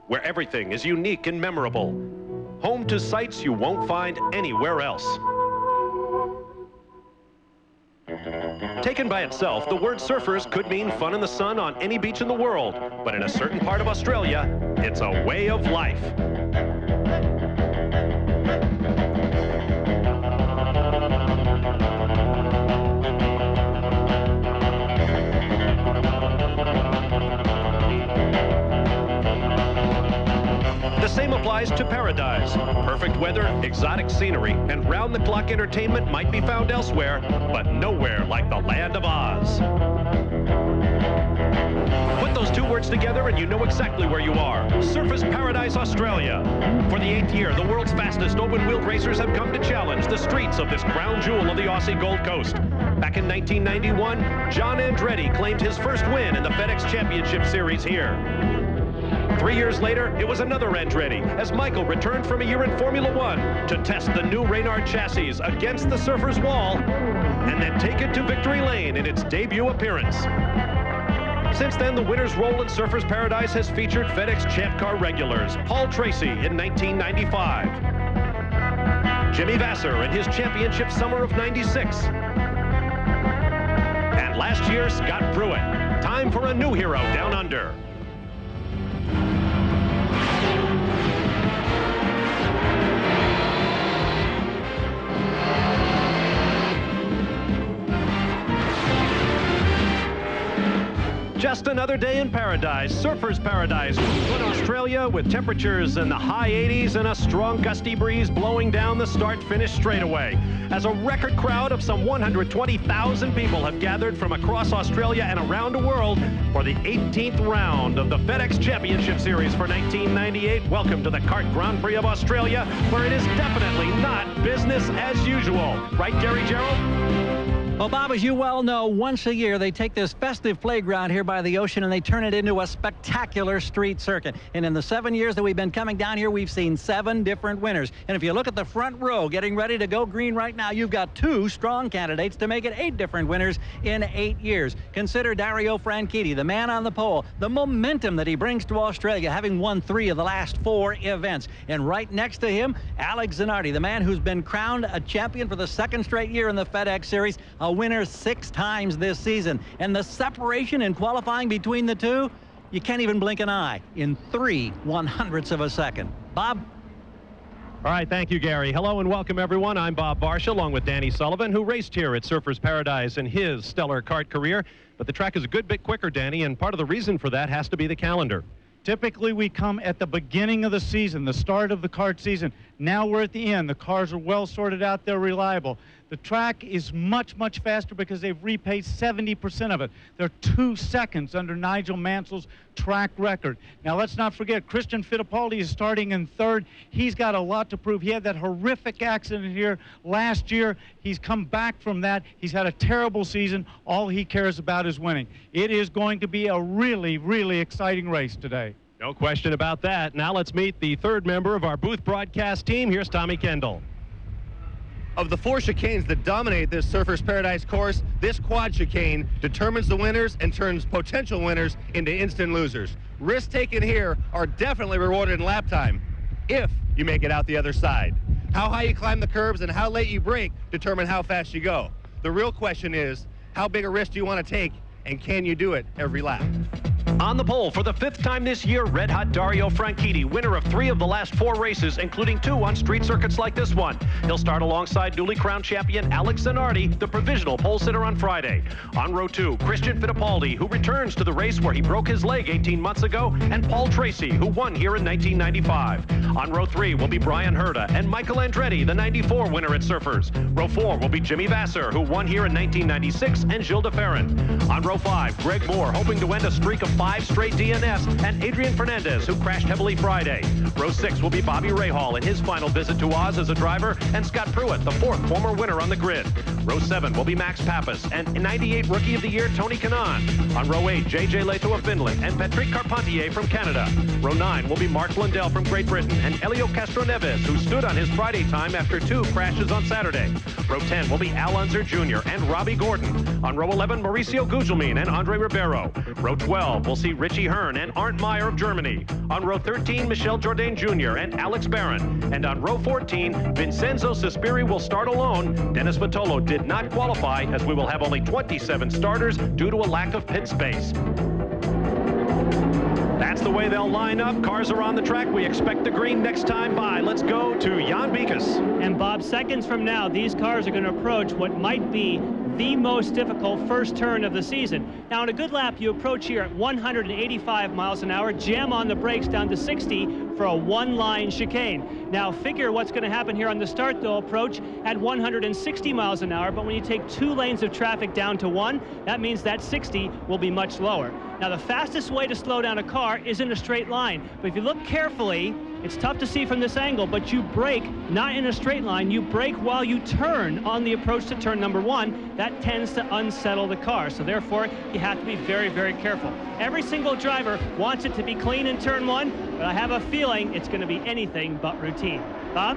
where everything is unique and memorable. Home to sights you won't find anywhere else. Taken by itself, the word surfers could mean fun in the sun on any beach in the world, but in a certain part of Australia, it's a way of life. The same applies to paradise. Perfect weather, exotic scenery, and round-the-clock entertainment might be found elsewhere, but nowhere like the land of Oz. Put those two words together and you know exactly where you are. Surfers Paradise, Australia. For the 8th year, the world's fastest open-wheeled racers have come to challenge the streets of this crown jewel of the Aussie Gold Coast. Back in 1991, John Andretti claimed his first win in the FedEx Championship Series here. 3 years later, it was another Andretti as Michael returned from a year in Formula One to test the new Reynard chassis against the Surfers Wall and then take it to victory lane in its debut appearance. Since then, the winner's role in Surfers Paradise has featured FedEx Champ Car regulars Paul Tracy in 1995, Jimmy Vasser in his championship summer of '96, and last year, Scott Pruitt. Time for a new hero down under. Just another day in paradise, Surfers Paradise, in Australia with temperatures in the high 80s and a strong gusty breeze blowing down the start-finish straightaway. As a record crowd of some 120,000 people have gathered from across Australia and around the world for the 18th round of the FedEx Championship Series for 1998. Welcome to the Kart Grand Prix of Australia, where it is definitely not business as usual. Right, Gary Gerald? Well, Bob, as you well know, once a year they take this festive playground here by the ocean and they turn it into a spectacular street circuit. And in the 7 years that we've been coming down here, we've seen 7 different winners. And if you look at the front row getting ready to go green right now, you've got 2 strong candidates to make it 8 different winners in 8 years. Consider Dario Franchitti, the man on the pole, the momentum that he brings to Australia, having won 3 of the last 4 events. And right next to him, Alex Zanardi, the man who's been crowned a champion for the 2nd straight year in the FedEx Series, a winner 6 times this season. And the separation in qualifying between the two, you can't even blink an eye in 3/100ths of a second. Bob? All right, thank you, Gary. Hello and welcome, everyone. I'm Bob Barsha, along with Danny Sullivan, who raced here at Surfers Paradise in his stellar kart career. But the track is a good bit quicker, Danny, and part of the reason for that has to be the calendar. Typically, we come at the beginning of the season, the start of the kart season. Now we're at the end. The cars are well sorted out. They're reliable. The track is much, much faster because they've repaced 70% of it. They're 2 seconds under Nigel Mansell's track record. Now, let's not forget, Christian Fittipaldi is starting in 3rd. He's got a lot to prove. He had that horrific accident here last year. He's come back from that. He's had a terrible season. All he cares about is winning. It is going to be a really, really exciting race today. No question about that. Now let's meet the 3rd member of our booth broadcast team. Here's Tommy Kendall. Of the 4 chicanes that dominate this Surfers Paradise course, this quad chicane determines the winners and turns potential winners into instant losers. Risks taken here are definitely rewarded in lap time, if you make it out the other side. How high you climb the curbs and how late you brake determine how fast you go. The real question is, how big a risk do you want to take, and can you do it every lap? On the pole for the 5th time this year, Red Hot Dario Franchitti, winner of 3 of the last 4 races, including 2 on street circuits like this one. He'll start alongside newly crowned champion Alex Zanardi, the provisional pole sitter on Friday. On row 2, Christian Fittipaldi, who returns to the race where he broke his leg 18 months ago, and Paul Tracy, who won here in 1995. On row 3 will be Brian Herta and Michael Andretti, the 94 winner at Surfers. Row 4 will be Jimmy Vasser, who won here in 1996, and Gilles de Ferran. On row 5, Greg Moore, hoping to end a streak of 5 straight DNS, and Adrian Fernandez, who crashed heavily Friday. Row 6 will be Bobby Rahal in his final visit to Oz as a driver, and Scott Pruitt, the 4th former winner on the grid. Row 7 will be Max Pappas and 98 Rookie of the Year Tony Kanaan. On row 8, JJ Leto of Finland and Patrick Carpentier from Canada. Row 9 will be Mark Blundell from Great Britain and Helio Castro Neves, who stood on his Friday time after 2 crashes on Saturday. Row 10 will be Al Unser Jr. and Robbie Gordon. On row 11, Mauricio Gugelmin and Andre Ribeiro. Row 12 will see Richie Hearn and Arndt Meyer of Germany. On row 13, Michel Jourdain Jr. and Alex Barron. And on row 14, Vincenzo Sospiri will start alone. Dennis Vitolo did not qualify, as we will have only 27 starters due to a lack of pit space. That's the way they'll line up. Cars are on the track. We expect the green next time by. Let's go to Jan Beekes. And Bob, seconds from now, these cars are going to approach what might be the most difficult first turn of the season. Now, on a good lap, you approach here at 185 miles an hour, jam on the brakes down to 60 for a one-line chicane. Now, figure what's going to happen here on the start. They'll approach at 160 miles an hour, but when you take 2 lanes of traffic down to 1, that means that 60 will be much lower. Now, the fastest way to slow down a car is in a straight line, but if you look carefully, it's tough to see from this angle, but you brake not in a straight line. You brake while you turn on the approach to turn number 1. That tends to unsettle the car, so therefore you have to be very, very careful. Every single driver wants it to be clean in turn 1, but I have a feeling it's going to be anything but routine. Bob?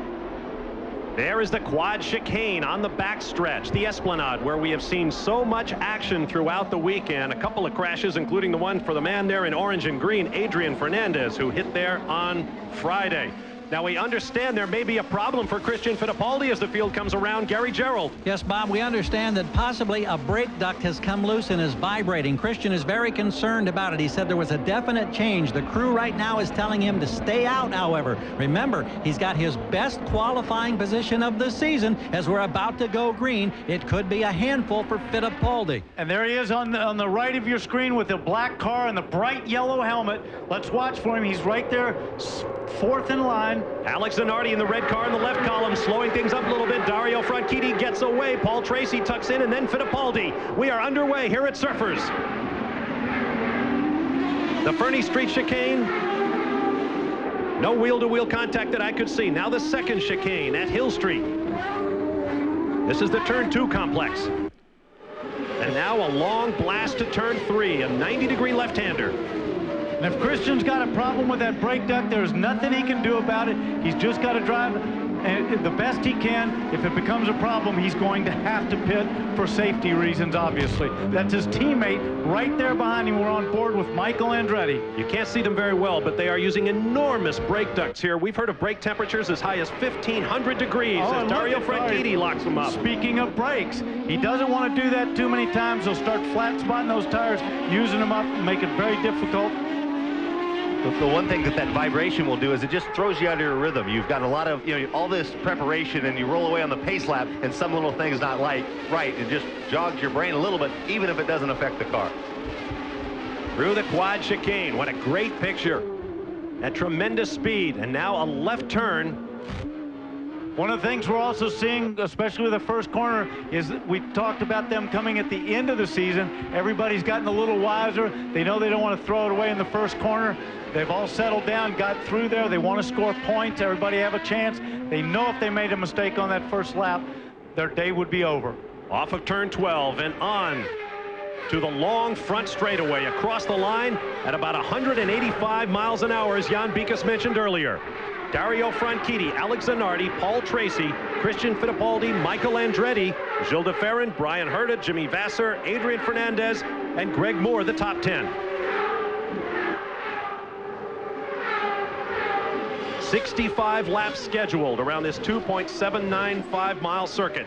There is the quad chicane on the backstretch, the Esplanade, where we have seen so much action throughout the weekend. A couple of crashes, including the one for the man there in orange and green, Adrian Fernandez, who hit there on Friday. Now, we understand there may be a problem for Christian Fittipaldi as the field comes around. Gary Gerould. Yes, Bob, we understand that possibly a brake duct has come loose and is vibrating. Christian is very concerned about it. He said there was a definite change. The crew right now is telling him to stay out, however. Remember, he's got his best qualifying position of the season. As we're about to go green, it could be a handful for Fittipaldi. And there he is on the right of your screen with the black car and the bright yellow helmet. Let's watch for him. He's right there, 4th in line. Alex Zanardi in the red car in the left column, slowing things up a little bit. Dario Franchitti gets away. Paul Tracy tucks in, and then Fittipaldi. We are underway here at Surfers. The Fernie Street chicane. No wheel-to-wheel contact that I could see. Now the second chicane at Hill Street. This is the turn 2 complex. And now a long blast to turn 3, a 90-degree left-hander. And if Christian's got a problem with that brake duct, there's nothing he can do about it. He's just got to drive the best he can. If it becomes a problem, he's going to have to pit for safety reasons, obviously. That's his teammate right there behind him. We're on board with Michael Andretti. You can't see them very well, but they are using enormous brake ducts here. We've heard of brake temperatures as high as 1,500 degrees as Dario Franchitti locks them up. Speaking of brakes, he doesn't want to do that too many times. He'll start flat spotting those tires, using them up, and make it very difficult. The one thing that vibration will do is it just throws you out of your rhythm. You've got a lot of, all this preparation, and you roll away on the pace lap, and some little thing's not right. It just jogs your brain a little bit, even if it doesn't affect the car. Through the quad chicane. What a great picture. At tremendous speed, and now a left turn. One of the things we're also seeing, especially with the first corner, is that we talked about them coming at the end of the season. Everybody's gotten a little wiser. They know they don't want to throw it away in the first corner. They've all settled down, got through there. They want to score points. Everybody have a chance. They know if they made a mistake on that first lap, their day would be over. Off of turn 12 and on to the long front straightaway across the line at about 185 miles an hour, as Jan Beekes mentioned earlier. Dario Franchitti, Alex Zanardi, Paul Tracy, Christian Fittipaldi, Michael Andretti, Gilles de Ferran, Brian Herta, Jimmy Vasser, Adrian Fernandez, and Greg Moore, the top 10. 65 laps scheduled around this 2.795-mile circuit.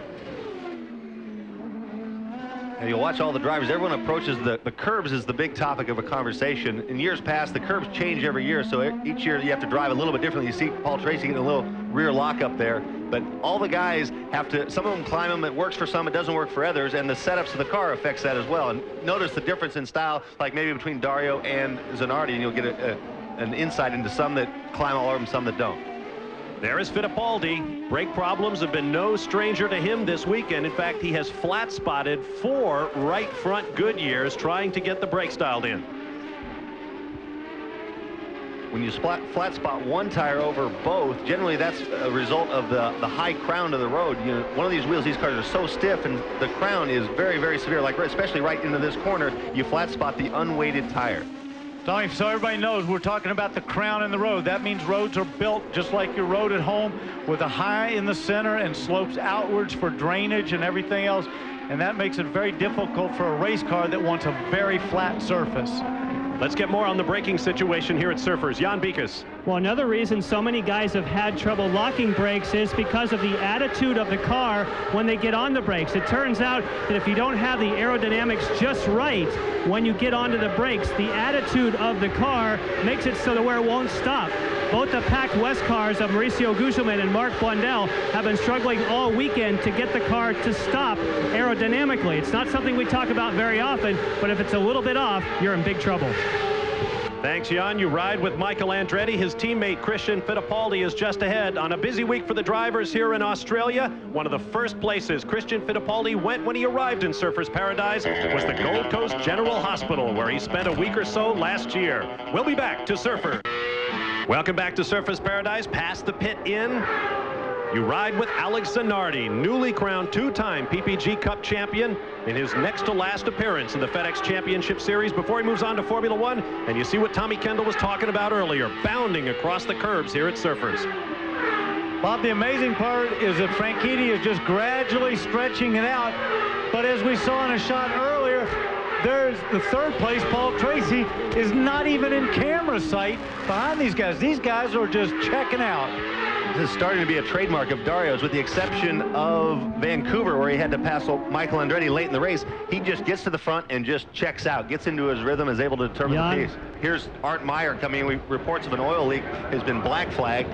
And you'll watch all the drivers. Everyone approaches the curbs is the big topic of a conversation. In years past, the curbs change every year, so each year you have to drive a little bit differently. You see Paul Tracy getting a little rear lock up there, but all the guys have to, some of them climb them. It works for some, it doesn't work for others, and the setups of the car affects that as well. And notice the difference in style, like maybe between Dario and Zanardi, and you'll get an insight into some that climb all over them, some that don't. There is Fittipaldi. Brake problems have been no stranger to him this weekend. In fact, he has flat spotted 4 right front Goodyears trying to get the brakes dialed in. when you flat spot one tire over both, generally that's a result of the high crown of the road. You know, one of these wheels, these cars are so stiff, and the crown is very, very severe. Like especially right into this corner, you flat spot the unweighted tire. Tony, so everybody knows we're talking about the crown in the road. That means roads are built just like your road at home, with a high in the center and slopes outwards for drainage and everything else. And that makes it very difficult for a race car that wants a very flat surface. Let's get more on the braking situation here at Surfers. Jan Beekes. Well, another reason so many guys have had trouble locking brakes is because of the attitude of the car when they get on the brakes. It turns out that if you don't have the aerodynamics just right when you get onto the brakes, the attitude of the car makes it so that where it won't stop. Both the Pac West cars of Mauricio Gugelmin and Mark Blundell have been struggling all weekend to get the car to stop aerodynamically. It's not something we talk about very often, but if it's a little bit off, you're in big trouble. Thanks, Jan. You ride with Michael Andretti. His teammate Christian Fittipaldi is just ahead. On a busy week for the drivers here in Australia, one of the first places Christian Fittipaldi went when he arrived in Surfers Paradise was the Gold Coast General Hospital, where he spent a week or so last year. We'll be back to Surfer. Welcome back to Surfers Paradise. Past the pit in. You ride with Alex Zanardi, newly crowned two-time PPG Cup champion, in his next to last appearance in the FedEx Championship Series before he moves on to Formula One. And you see what Tommy Kendall was talking about earlier, bounding across the curbs here at Surfers. Bob, the amazing part is that Franchitti is just gradually stretching it out. But as we saw in a shot earlier, there's the third place, Paul Tracy, is not even in camera sight behind these guys. These guys are just checking out. This is starting to be a trademark of Dario's, with the exception of Vancouver, where he had to pass Michael Andretti late in the race. He just gets to the front and just checks out, gets into his rhythm, is able to determine the pace. Here's Art Meyer coming in. Reports of an oil leak has been black flagged.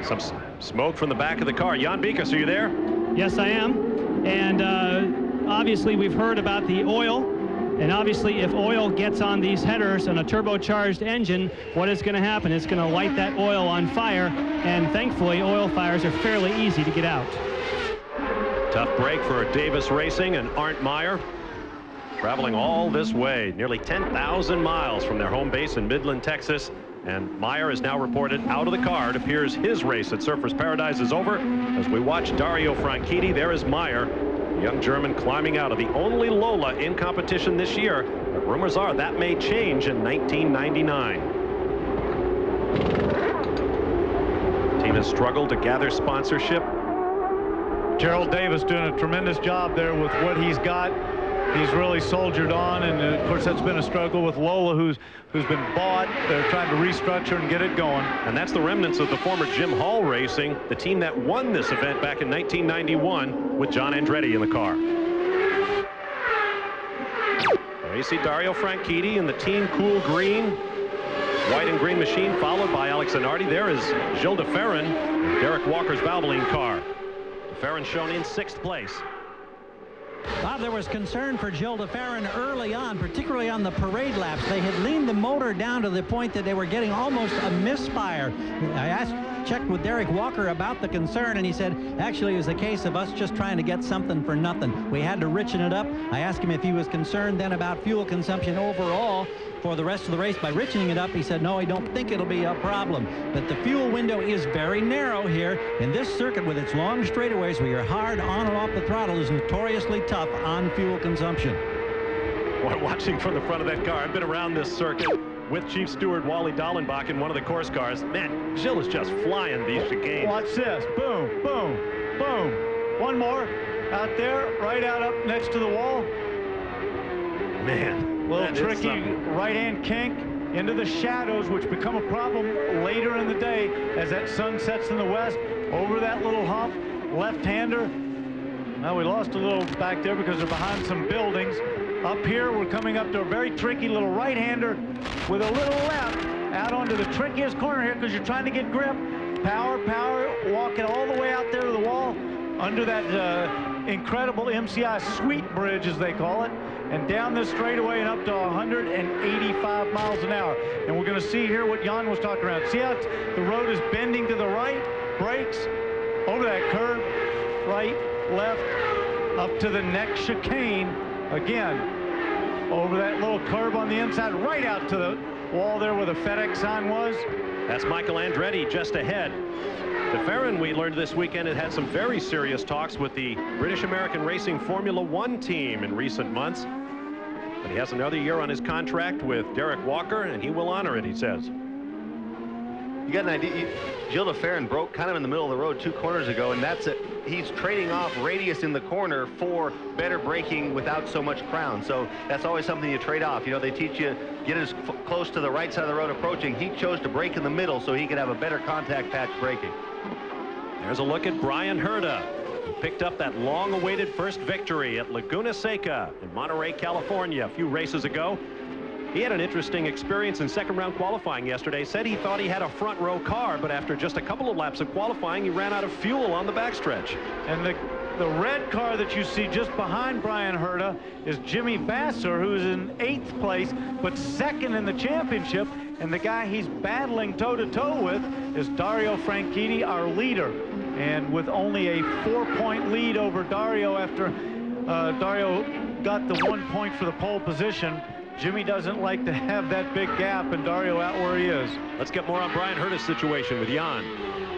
Some smoke from the back of the car. Jan Beekes, are you there? Yes, I am. And obviously we've heard about the oil. And obviously, if oil gets on these headers on a turbocharged engine, what is going to happen? It's going to light that oil on fire, and thankfully, oil fires are fairly easy to get out. Tough break for Davis Racing and Arndt Meyer, traveling all this way, nearly 10,000 miles from their home base in Midland, Texas. And Meyer is now reported out of the car. It appears his race at Surfers Paradise is over. As we watch Dario Franchitti, there is Meyer, the young German, climbing out of the only Lola in competition this year. But rumors are that may change in 1999. The team has struggled to gather sponsorship. Gerald Davis doing a tremendous job there with what he's got. He's really soldiered on, and of course that's been a struggle with Lola, who's been bought. They're trying to restructure and get it going. And that's the remnants of the former Jim Hall Racing, the team that won this event back in 1991 with John Andretti in the car. There you see Dario Franchitti in the Team Cool Green, white and green machine, followed by Alex Zanardi. There is Gilles de Ferran, Derek Walker's Valvoline car. De Ferran shown in 6th place. Bob, there was concern for Gilles de Ferran early on, particularly on the parade laps. They had leaned the motor down to the point that they were getting almost a misfire. I checked with Derek Walker about the concern, and he said, actually, it was a case of us just trying to get something for nothing. We had to richen it up. I asked him if he was concerned then about fuel consumption overall for the rest of the race by richening it up. He said, no, I don't think it'll be a problem. But the fuel window is very narrow here, and this circuit with its long straightaways where you're hard on and off the throttle is notoriously tough on fuel consumption. Boy, watching from the front of that car, I've been around this circuit with Chief Steward Wally Dallenbach in one of the course cars. Man, Gilles is just flying these chicanes. Watch this. Boom, boom, boom. One more out there, right out up next to the wall. Man. Little tricky right-hand kink into the shadows, which become a problem later in the day as that sun sets in the west. Over that little hump, left-hander. Now we lost a little back there because they're behind some buildings. Up here, we're coming up to a very tricky little right-hander with a little left out onto the trickiest corner here because you're trying to get grip. Power, power, walking all the way out there to the wall under that incredible MCI sweet bridge, as they call it, and down this straightaway and up to 185 miles an hour. And we're going to see here what Jan was talking about. See how the road is bending to the right, brakes, over that curve, right, left, up to the next chicane, again, over that little curve on the inside, right out to the wall there where the FedEx sign was. That's Michael Andretti just ahead. DeFerrin, we learned this weekend, had some very serious talks with the British American Racing Formula One team in recent months. But he has another year on his contract with Derek Walker, and he will honor it, he says. You got an idea? Gilles DeFerrin broke kind of in the middle of the road 2 corners ago, and that's it. He's trading off radius in the corner for better braking without so much crown. So that's always something you trade off. You know, they teach you get as close to the right side of the road approaching. He chose to brake in the middle so he could have a better contact patch braking. There's a look at Bryan Herta, who picked up that long-awaited first victory at Laguna Seca in Monterey, California a few races ago. He had an interesting experience in second-round qualifying yesterday. Said he thought he had a front-row car, but after just a couple of laps of qualifying, he ran out of fuel on the backstretch. And the red car that you see just behind Bryan Herta is Jimmy Vasser, who's in 8th place, but 2nd in the championship. And the guy he's battling toe-to-toe with is Dario Franchitti, our leader. And with only a 4-point lead over Dario after Dario got the 1 point for the pole position, Jimmy doesn't like to have that big gap and Dario out where he is. Let's get more on Bryan Herta's situation with Jan.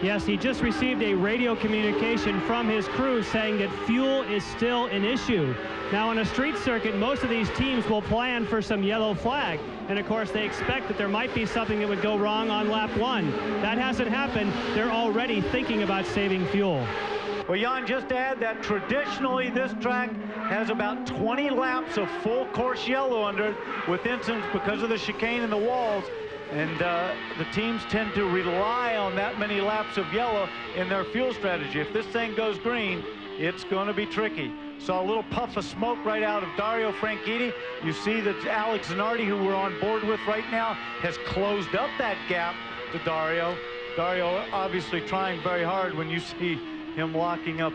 Yes, he just received a radio communication from his crew saying that fuel is still an issue. Now, on a street circuit, most of these teams will plan for some yellow flag. And, of course, they expect that there might be something that would go wrong on lap 1. That hasn't happened. They're already thinking about saving fuel. Well, Jan, just to add that traditionally this track has about 20 laps of full course yellow under it, with incidents because of the chicane and the walls. And the teams tend to rely on that many laps of yellow in their fuel strategy. If this thing goes green, it's going to be tricky. Saw a little puff of smoke right out of Dario Franchitti. You see that Alex Zanardi, who we're on board with right now, has closed up that gap to Dario. Dario obviously trying very hard when you see him locking up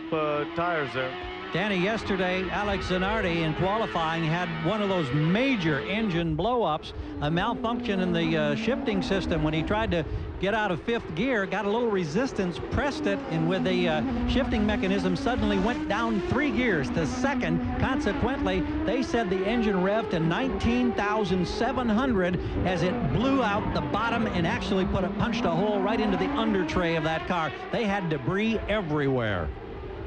tires there. Danny, yesterday, Alex Zanardi in qualifying had one of those major engine blow-ups, a malfunction in the shifting system when he tried to get out of 5th gear, got a little resistance, pressed it, and with the shifting mechanism suddenly went down 3 gears to 2nd. Consequently, they said the engine revved to 19,700 as it blew out the bottom and actually punched a hole right into the under tray of that car. They had debris everywhere.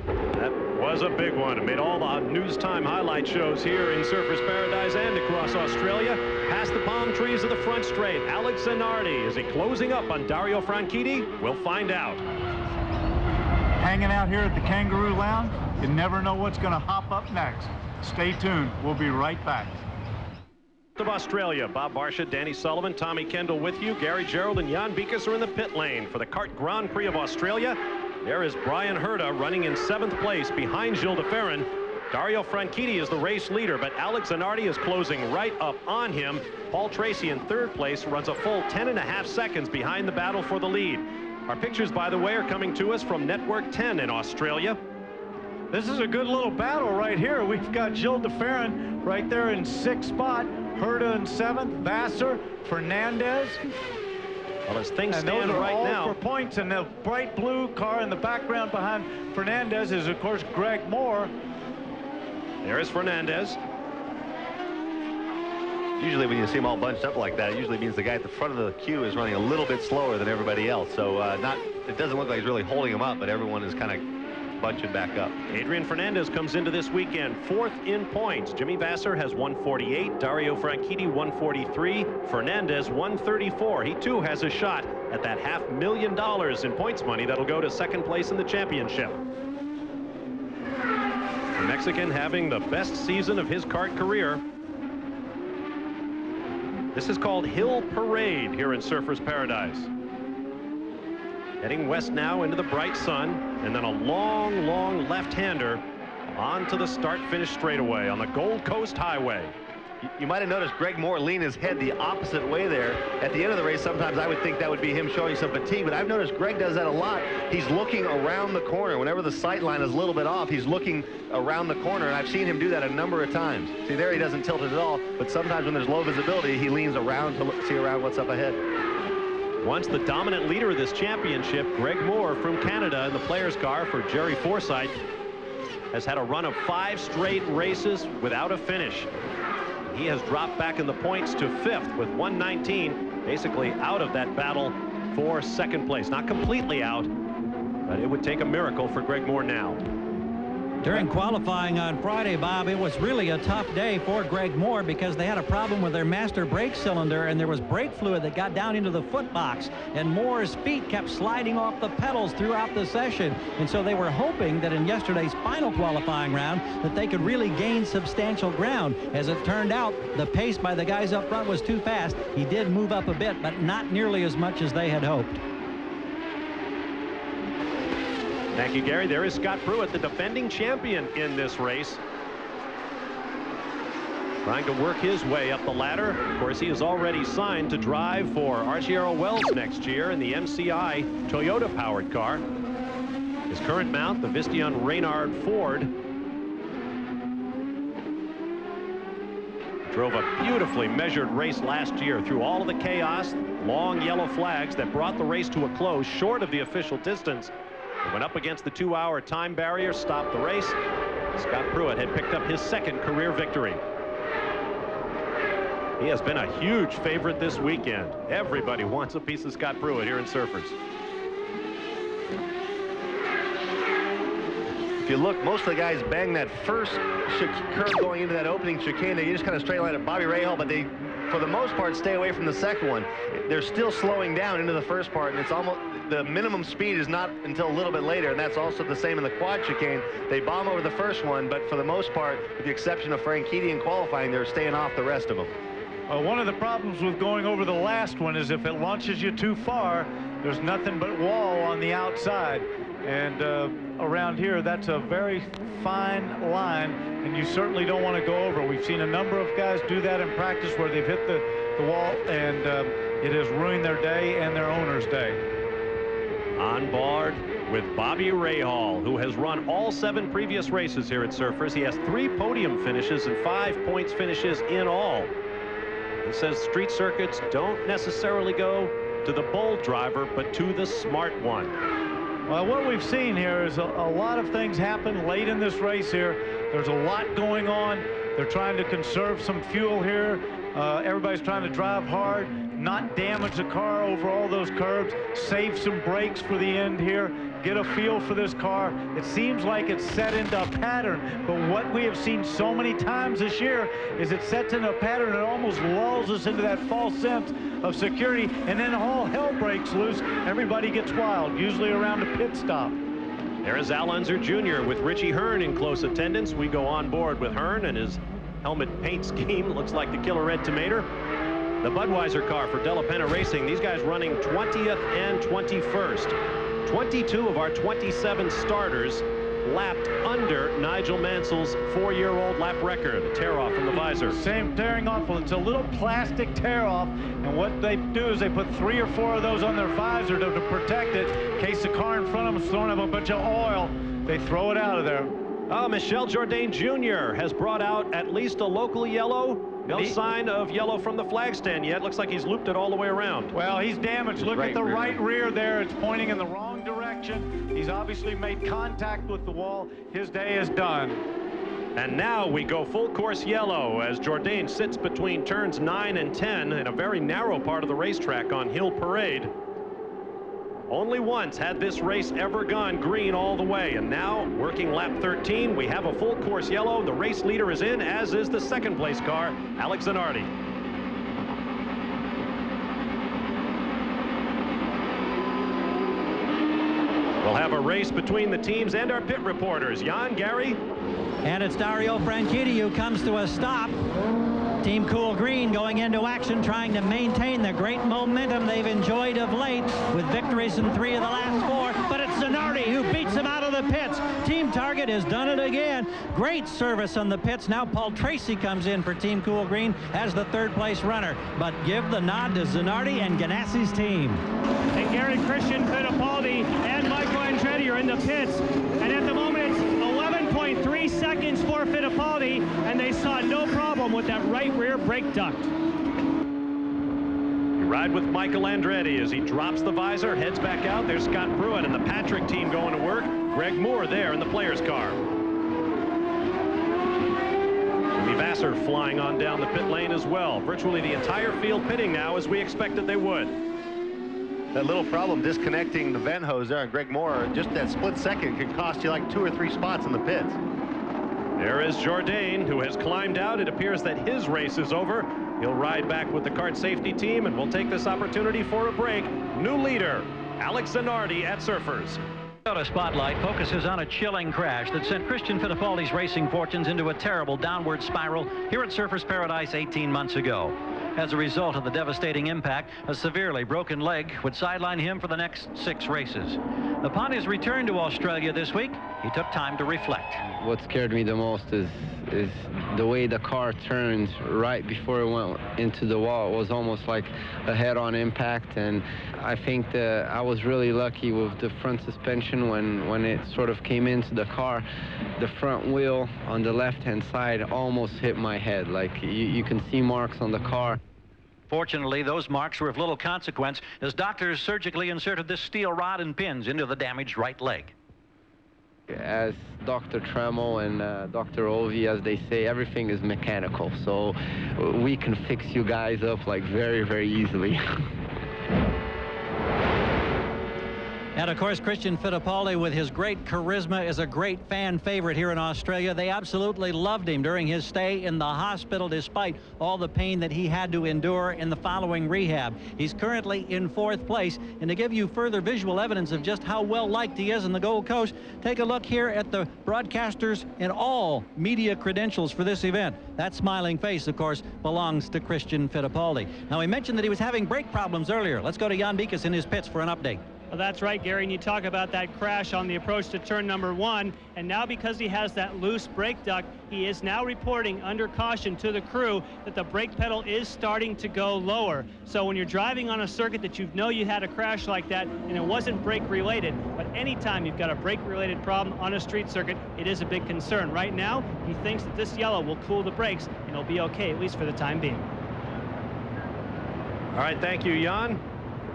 That was a big one. It made all the News Time highlight shows here in Surfers Paradise and across Australia. Past the palm trees of the front straight, Alex Zanardi. Is he closing up on Dario Franchitti? We'll find out. Hanging out here at the Kangaroo Lounge, you never know what's going to hop up next. Stay tuned. We'll be right back. Of Australia, Bob Barsha, Danny Sullivan, Tommy Kendall with you. Gary Gerald and Jan Beekes are in the pit lane for the Kart Grand Prix of Australia. There is Bryan Herta running in 7th place behind Gilles DeFerrin. Dario Franchitti is the race leader, but Alex Zanardi is closing right up on him. Paul Tracy in 3rd place runs a full 10.5 seconds behind the battle for the lead. Our pictures, by the way, are coming to us from Network 10 in Australia. This is a good little battle right here. We've got Gilles DeFerrin right there in 6th spot, Herta in 7th, Vasser, Fernandez. Well, as things and stand those are right all now, for points, and the bright blue car in the background behind Fernandez is, of course, Greg Moore. there is Fernandez. Usually when you see them all bunched up like that, it usually means the guy at the front of the queue is running a little bit slower than everybody else. So it doesn't look like he's really holding them up, but everyone is kind of bunching back up. Adrian Fernandez comes into this weekend 4th in points. Jimmy Vasser has 148, Dario Franchitti 143, Fernandez 134. He too has a shot at that $500,000 in points money that'll go to 2nd place in the championship. The Mexican having the best season of his kart career. This is called Hill Parade here in Surfers Paradise. Heading west now into the bright sun, and then a long, long left-hander onto the start-finish straightaway on the Gold Coast Highway. You might have noticed Greg Moore lean his head the opposite way there. At the end of the race, sometimes I would think that would be him showing some fatigue, but I've noticed Greg does that a lot. He's looking around the corner. Whenever the sight line is a little bit off, he's looking around the corner, and I've seen him do that a number of times. See, there he doesn't tilt it at all, but sometimes when there's low visibility, he leans around to see around what's up ahead. Once the dominant leader of this championship, Greg Moore from Canada in the player's car for Jerry Forsyth, has had a run of 5 straight races without a finish. He has dropped back in the points to 5th with 119, basically out of that battle for second place. Not completely out, but it would take a miracle for Greg Moore now. During qualifying on Friday, Bob, it was really a tough day for Greg Moore because they had a problem with their master brake cylinder, and there was brake fluid that got down into the foot box, and Moore's feet kept sliding off the pedals throughout the session. And so they were hoping that in yesterday's final qualifying round that they could really gain substantial ground. As it turned out, the pace by the guys up front was too fast. He did move up a bit, but not nearly as much as they had hoped. Thank you, Gary. There is Scott Pruitt, the defending champion in this race, trying to work his way up the ladder. Of course, he is already signed to drive for Arciero Wells next year in the MCI Toyota powered car. His current mount, the Visteon Reynard Ford, drove a beautifully measured race last year through all of the chaos, long yellow flags that brought the race to a close short of the official distance. He went up against the 2-hour time barrier, stopped the race. Scott Pruitt had picked up his second career victory. He has been a huge favorite this weekend. Everybody wants a piece of Scott Pruitt here in Surfers. If you look, most of the guys bang that first curve going into that opening chicane. They just kind of straight line at Bobby Rahal, but they, for the most part, stay away from the second one. They're still slowing down into the first part, and it's almost the minimum speed is not until a little bit later, and that's also the same in the quad chicane. They bomb over the first one, but for the most part, with the exception of Franchitti in qualifying, they're staying off the rest of them. One of the problems with going over the last one is if it launches you too far, there's nothing but wall on the outside. And around here, that's a very fine line, and you certainly don't want to go over. We've seen a number of guys do that in practice where they've hit the wall, and it has ruined their day and their owner's day. On board with Bobby Rahal, who has run all 7 previous races here at Surfers. He has 3 podium finishes and 5 points finishes in all. He says street circuits don't necessarily go to the bold driver, but to the smart one. Well, what we've seen here is a lot of things happen late in this race here. There's a lot going on. They're trying to conserve some fuel here. Everybody's trying to drive hard, not damage the car over all those curbs, save some brakes for the end here, get a feel for this car. It seems like it's set into a pattern, but what we have seen so many times this year is it sets into a pattern and almost lulls us into that false sense of security, and then all hell breaks loose. Everybody gets wild, usually around a pit stop. There is Al Unser Jr. with Richie Hearn in close attendance. We go on board with Hearn, and his helmet paint scheme looks like the Killer Red Tomato. The Budweiser car for Della Penna Racing. These guys running 20th and 21st. 22 of our 27 starters lapped under Nigel Mansell's 4-year-old lap record. A tear-off from the visor. Same tearing off. Well, it's a little plastic tear-off, and what they do is they put 3 or 4 of those on their visor to protect it in case the car in front of them is throwing up a bunch of oil. They throw it out of there. Oh, Michel Jourdain Jr. has brought out at least a local yellow. No sign of yellow from the flag stand yet. Looks like he's looped it all the way around. Well, he's damaged. Look at the right rear there. It's pointing in the wrong direction. He's obviously made contact with the wall. His day is done. And now we go full course yellow as Jourdain sits between turns 9 and 10 in a very narrow part of the racetrack on Hill Parade. Only once had this race ever gone green all the way, and now working lap 13, we have a full course yellow. The race leader is in, as is the second place car, Alex Zanardi. We'll have a race between the teams and our pit reporters. Jan, Gary. And it's Dario Franchitti who comes to a stop. Team Cool Green going into action, trying to maintain the great momentum they've enjoyed of late with victories in 3 of the last 4. But it's Zanardi who beats him out of the pits. Team Target has done it again. Great service on the pits. Now Paul Tracy comes in for Team Cool Green as the 3rd place runner. But give the nod to Zanardi and Ganassi's team. And Gary, Christian Fittipaldi and Michael Andretti are in the pits. And at the moment, it's 11.3 seconds for Fittipaldi, and they saw no problem with that right rear brake duct. You ride with Michael Andretti as he drops the visor, heads back out. There's Scott Pruitt and the Patrick team going to work. Greg Moore there in the player's car. Jimmy Vasser flying on down the pit lane as well. Virtually the entire field pitting now, as we expected they would. That little problem disconnecting the vent hose there on Greg Moore, just that split second could cost you like 2 or 3 spots in the pits. There is Jourdain, who has climbed out. It appears that his race is over. He'll ride back with the kart safety team, and we'll take this opportunity for a break. New leader, Alex Zanardi at Surfers. Toyota Spotlight focuses on a chilling crash that sent Christian Fittipaldi's racing fortunes into a terrible downward spiral here at Surfers Paradise 18 months ago. As a result of the devastating impact, a severely broken leg would sideline him for the next 6 races. Upon his return to Australia this week, he took time to reflect. What scared me the most is the way the car turned right before it went into the wall. It was almost like a head-on impact, and I think that I was really lucky with the front suspension when it sort of came into the car. The front wheel on the left-hand side almost hit my head. Like you can see marks on the car. Fortunately, those marks were of little consequence as doctors surgically inserted this steel rod and pins into the damaged right leg. As Dr. Tremmel and Dr. Ovi, as they say, everything is mechanical. So we can fix you guys up like very, very easily. And of course, Christian Fittipaldi, with his great charisma, is a great fan favorite here in Australia. They absolutely loved him during his stay in the hospital, despite all the pain that he had to endure in the following rehab. He's currently in 4th place. And to give you further visual evidence of just how well liked he is in the Gold Coast, take a look here at the broadcasters and all media credentials for this event. That smiling face, of course, belongs to Christian Fittipaldi. Now, we mentioned that he was having brake problems earlier. Let's go to Jan Beekes in his pits for an update. Well, that's right, Gary, and you talk about that crash on the approach to turn number 1, and now because he has that loose brake duct, he is now reporting under caution to the crew that the brake pedal is starting to go lower. So when you're driving on a circuit that you know you had a crash like that and it wasn't brake related, but anytime you've got a brake related problem on a street circuit, it is a big concern. Right now, he thinks that this yellow will cool the brakes and it'll be okay, at least for the time being. All right, thank you, Jan.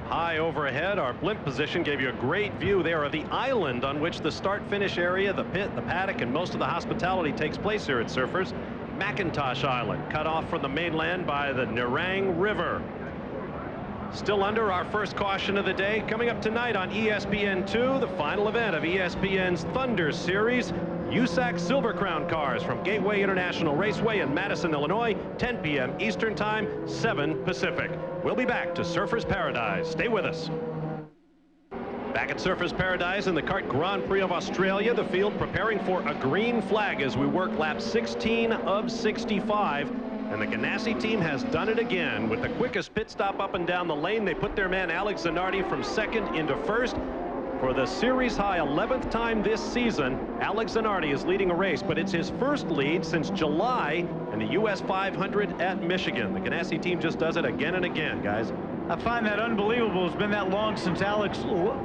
High overhead, our blimp position gave you a great view there of the island on which the start-finish area, the pit, the paddock, and most of the hospitality takes place here at Surfers. McIntosh Island, cut off from the mainland by the Nerang River. Still under our first caution of the day. Coming up tonight on ESPN2, the final event of ESPN's Thunder Series. USAC Silver Crown cars from Gateway International Raceway in Madison, Illinois, 10 p.m. Eastern Time, 7 Pacific. We'll be back to Surfers Paradise. Stay with us. Back at Surfers Paradise in the Kart Grand Prix of Australia, the field preparing for a green flag as we work lap 16 of 65. And the Ganassi team has done it again with the quickest pit stop up and down the lane. They put their man Alex Zanardi from 2nd into 1st. For the series high 11th time this season, Alex Zanardi is leading a race, but it's his first lead since July in the US 500 at Michigan. The Ganassi team just does it again and again, guys. I find that unbelievable. It's been that long since Alex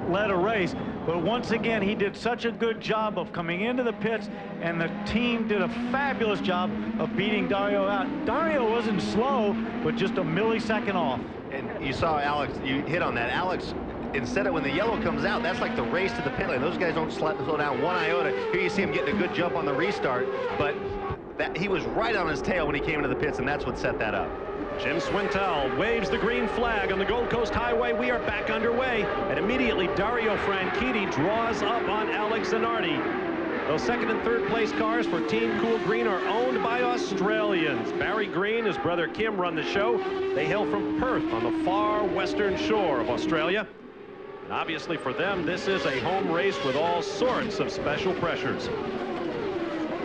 led a race, but once again he did such a good job of coming into the pits, and the team did a fabulous job of beating Dario out. Dario wasn't slow, but just a millisecond off. And you saw Alex, you hit on that. Alex, instead of when the yellow comes out, that's like the race to the pit lane. Those guys don't slow down one iota. Here you see him getting a good jump on the restart, but he was right on his tail when he came into the pits, and that's what set that up. Jim Swintel waves the green flag on the Gold Coast Highway. We are back underway, and immediately Dario Franchitti draws up on Alex Zanardi. Those 2nd and 3rd place cars for Team Cool Green are owned by Australians. Barry Green, his brother Kim, run the show. They hail from Perth on the far western shore of Australia. And obviously for them, this is a home race with all sorts of special pressures.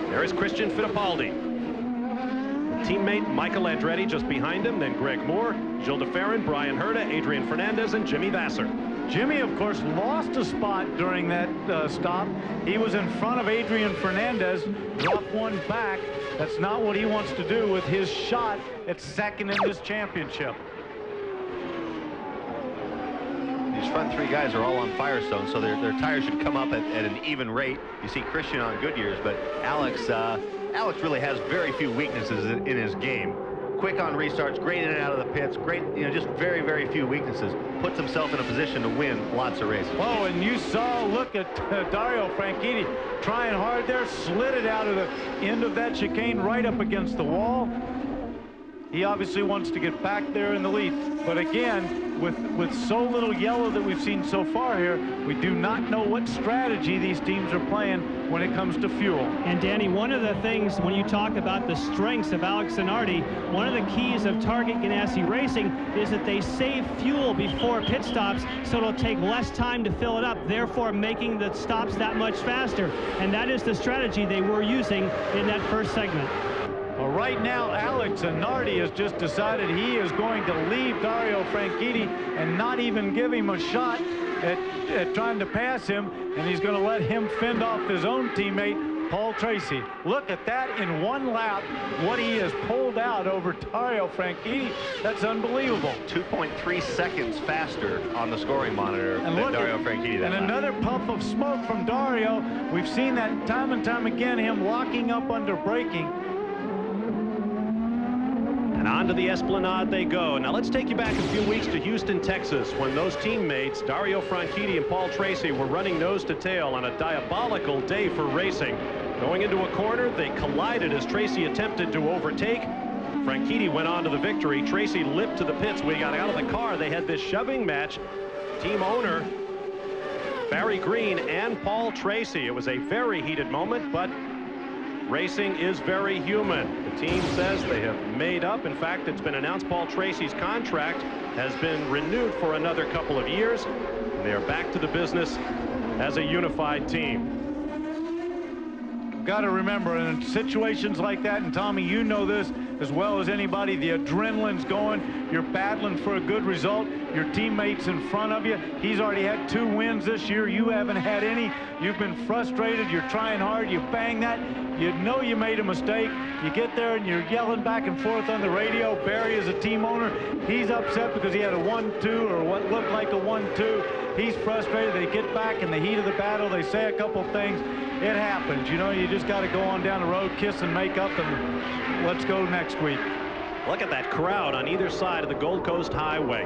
There is Christian Fittipaldi. Teammate Michael Andretti just behind him, then Greg Moore, Gilles de Ferran, Brian Herta, Adrian Fernandez, and Jimmy Vasser. Jimmy, of course, lost a spot during that stop. He was in front of Adrian Fernandez, dropped one back. That's not what he wants to do with his shot at 2nd in this championship. These front 3 guys are all on Firestone, so their tires should come up at an even rate. You see Christian on Goodyears, but Alex really has very few weaknesses in his game. quick on restarts, great in and out of the pits, great, just very, very few weaknesses. Puts himself in a position to win lots of races. Oh, and you saw, look at Dario Franchitti trying hard there, slid it out of the end of that chicane right up against the wall. He obviously wants to get back there in the lead. But again, with so little yellow that we've seen so far here, we do not know what strategy these teams are playing when it comes to fuel. And Danny, one of the things when you talk about the strengths of Alex Zanardi, one of the keys of Target Ganassi Racing is that they save fuel before pit stops, so it'll take less time to fill it up, therefore making the stops that much faster. And that is the strategy they were using in that first segment. Well, right now, Alex Zanardi has just decided he is going to leave Dario Franchitti and not even give him a shot at trying to pass him, and he's going to let him fend off his own teammate, Paul Tracy. Look at that in one lap, what he has pulled out over Dario Franchitti. That's unbelievable. 2.3 seconds faster on the scoring monitor than Dario Franchitti. And another puff of smoke from Dario. We've seen that time and time again, him locking up under braking. And on to the Esplanade they go. Now let's take you back a few weeks to Houston, Texas, when those teammates, Dario Franchitti and Paul Tracy, were running nose to tail on a diabolical day for racing. Going into a corner, they collided as Tracy attempted to overtake. Franchitti went on to the victory. Tracy limped to the pits. When he got out of the car, they had this shoving match. Team owner Barry Green and Paul Tracy. It was a very heated moment, but racing is very human. The team says they have made up. In fact, it's been announced Paul Tracy's contract has been renewed for another couple of years. And they are back to the business as a unified team. Got to remember, in situations like that, and Tommy, you know this as well as anybody, the adrenaline's going. You're battling for a good result. Your teammate's in front of you. He's already had 2 wins this year. You haven't had any. You've been frustrated. You're trying hard. You bang that. You know you made a mistake. You get there and you're yelling back and forth on the radio. Barry is a team owner. He's upset because he had a 1-2 or what looked like a 1-2. He's frustrated. They get back in the heat of the battle. They say a couple things. It happens. You just got to go on down the road, kiss and make up, and let's go next week. Look at that crowd on either side of the Gold Coast Highway.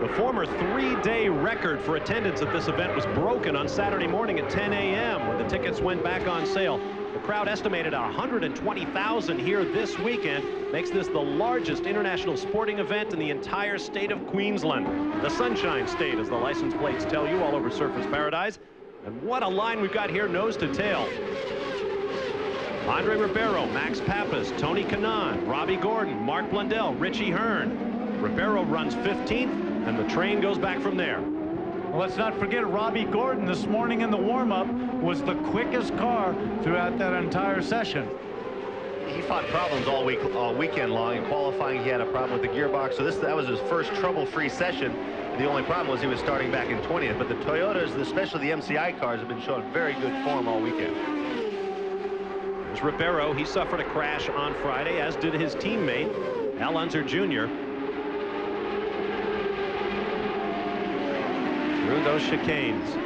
The former 3-day record for attendance at this event was broken on Saturday morning at 10 a.m. when the tickets went back on sale. The crowd estimated 120,000 here this weekend. Makes this the largest international sporting event in the entire state of Queensland. The Sunshine State, as the license plates tell you, all over Surfers Paradise. And what a line we've got here, nose to tail. Andre Ribeiro, Max Pappas, Tony Kanaan, Robbie Gordon, Mark Blundell, Richie Hearn. Ribeiro runs 15th, and the train goes back from there. Well, let's not forget Robbie Gordon this morning in the warm-up was the quickest car throughout that entire session. He fought problems all weekend long. In qualifying, he had a problem with the gearbox, so that was his first trouble-free session. The only problem was he was starting back in 20th, but the Toyotas, especially the MCI cars, have been showing very good form all weekend. There's Ribeiro. He suffered a crash on Friday, as did his teammate, Al Unser Jr. Through those chicanes.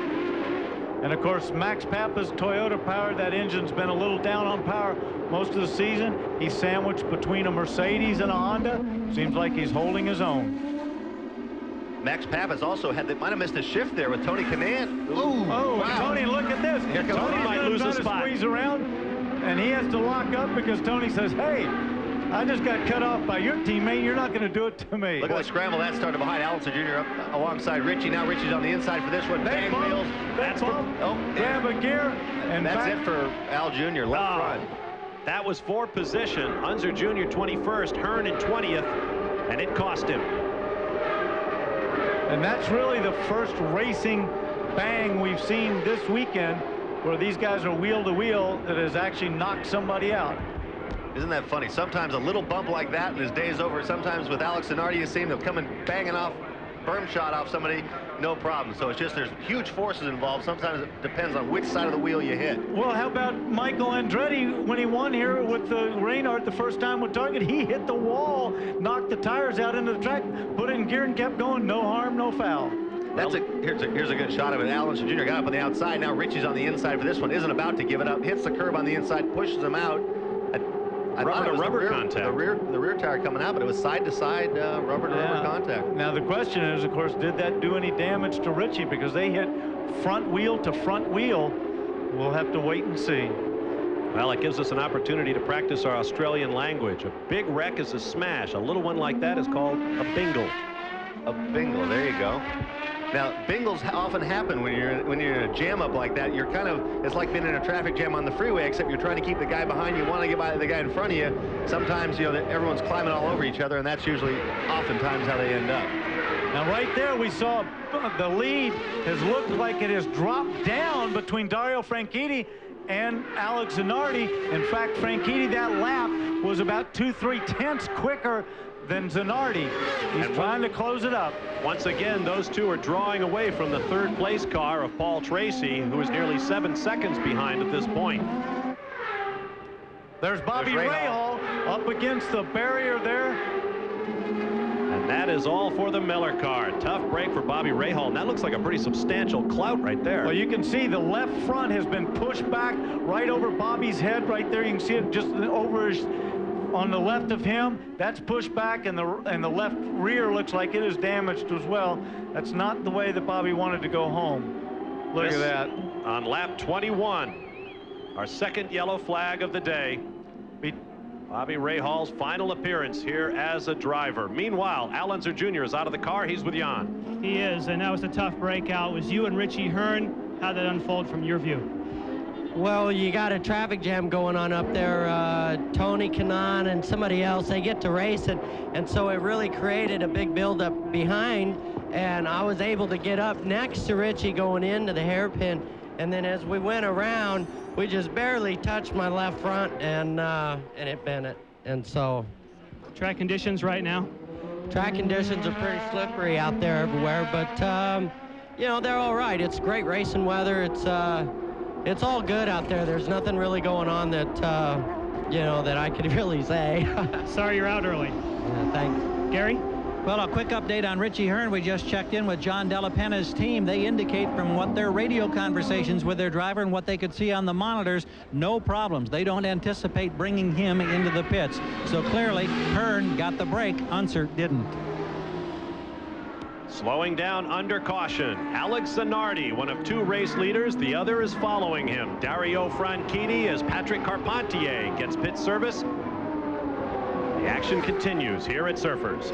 And of course, Max Pappas Toyota powered. That engine's been a little down on power most of the season. He's sandwiched between a Mercedes and a Honda. Seems like he's holding his own. Max Pappas also might have missed a shift there with Tony Kanaan. Oh, wow. Tony, look at this. Here comes Tony might lose a spot. Squeeze around, and he has to lock up because Tony says, hey, I just got cut off by your teammate. You're not going to do it to me. Look at the scramble that started behind Allison Jr. up alongside Richie. Now Richie's on the inside for this one. Bang wheels. That's grab a gear. And that's it for Al Jr. left front. That was for position. Unser Jr. 21st, Hearn in 20th, and it cost him. And that's really the first racing bang we've seen this weekend where these guys are wheel to wheel that has actually knocked somebody out. Isn't that funny? Sometimes a little bump like that and his day's over. Sometimes with Alex Zanardi, you see him coming banging off, berm shot off somebody, no problem. So it's just there's huge forces involved. Sometimes it depends on which side of the wheel you hit. Well, how about Michael Andretti when he won here with the Reynard the first time with Target? He hit the wall, knocked the tires out into the track, put it in gear and kept going. No harm, no foul. Here's a good shot of it. Allison Jr. got up on the outside. Now Richie's on the inside for this one. Isn't about to give it up. Hits the curb on the inside, pushes him out. rubber to rubber contact. The rear tire coming out, but it was side to side rubber to rubber contact. Now the question is, of course, did that do any damage to Richie? Because they hit front wheel to front wheel. We'll have to wait and see. Well, it gives us an opportunity to practice our Australian language. A big wreck is a smash. A little one like that is called a bingle. A bingle, there you go. Now, bingles often happen when you're in a jam up like that. You're kind of, it's like being in a traffic jam on the freeway, except you're trying to keep the guy behind you, want to get by the guy in front of you. Sometimes, you know, everyone's climbing all over each other, and that's usually oftentimes how they end up. Now, right there, we saw the lead has looked like it has dropped down between Dario Franchitti and Alex Zanardi. In fact, Franchitti, that lap was about 2-3 tenths quicker than Zanardi. He's trying to close it up. Once again, those two are drawing away from the third place car of Paul Tracy, who is nearly 7 seconds behind at this point. There's Bobby Rahal up against the barrier there. And that is all for the Miller car. Tough break for Bobby Rahal. And that looks like a pretty substantial clout right there. Well, you can see the left front has been pushed back right over Bobby's head right there. You can see it just over his, on the left of him. That's pushed back, and the left rear looks like it is damaged as well. That's not the way that Bobby wanted to go home. Look at that. On lap 21, our second yellow flag of the day. Bobby Rahal's final appearance here as a driver. Meanwhile, Al Unser Jr. is out of the car. He's with Jan. He is, and that was a tough breakout. It was you and Richie Hearn. How'd that unfold from your view? Well, you got a traffic jam going on up there. Tony Kanaan and somebody else, they get to race it, and so it really created a big buildup behind, and I was able to get up next to Richie going into the hairpin, and then as we went around, we just barely touched my left front, and it bent it. And so, track conditions right now? Track conditions are pretty slippery out there everywhere, but you know, they're all right. It's great racing weather. It's all good out there. There's nothing really going on that you know, that I could really say. Sorry you're out early. Thanks. Gary? Well, a quick update on Richie Hearn. We just checked in with John Della Penna's team. They indicate from what their radio conversations with their driver and what they could see on the monitors, no problems. They don't anticipate bringing him into the pits. So clearly, Hearn got the break. Unser didn't. Slowing down under caution, Alex Zanardi, one of two race leaders. The other is following him. Dario Franchitti as Patrick Carpentier gets pit service. The action continues here at Surfers.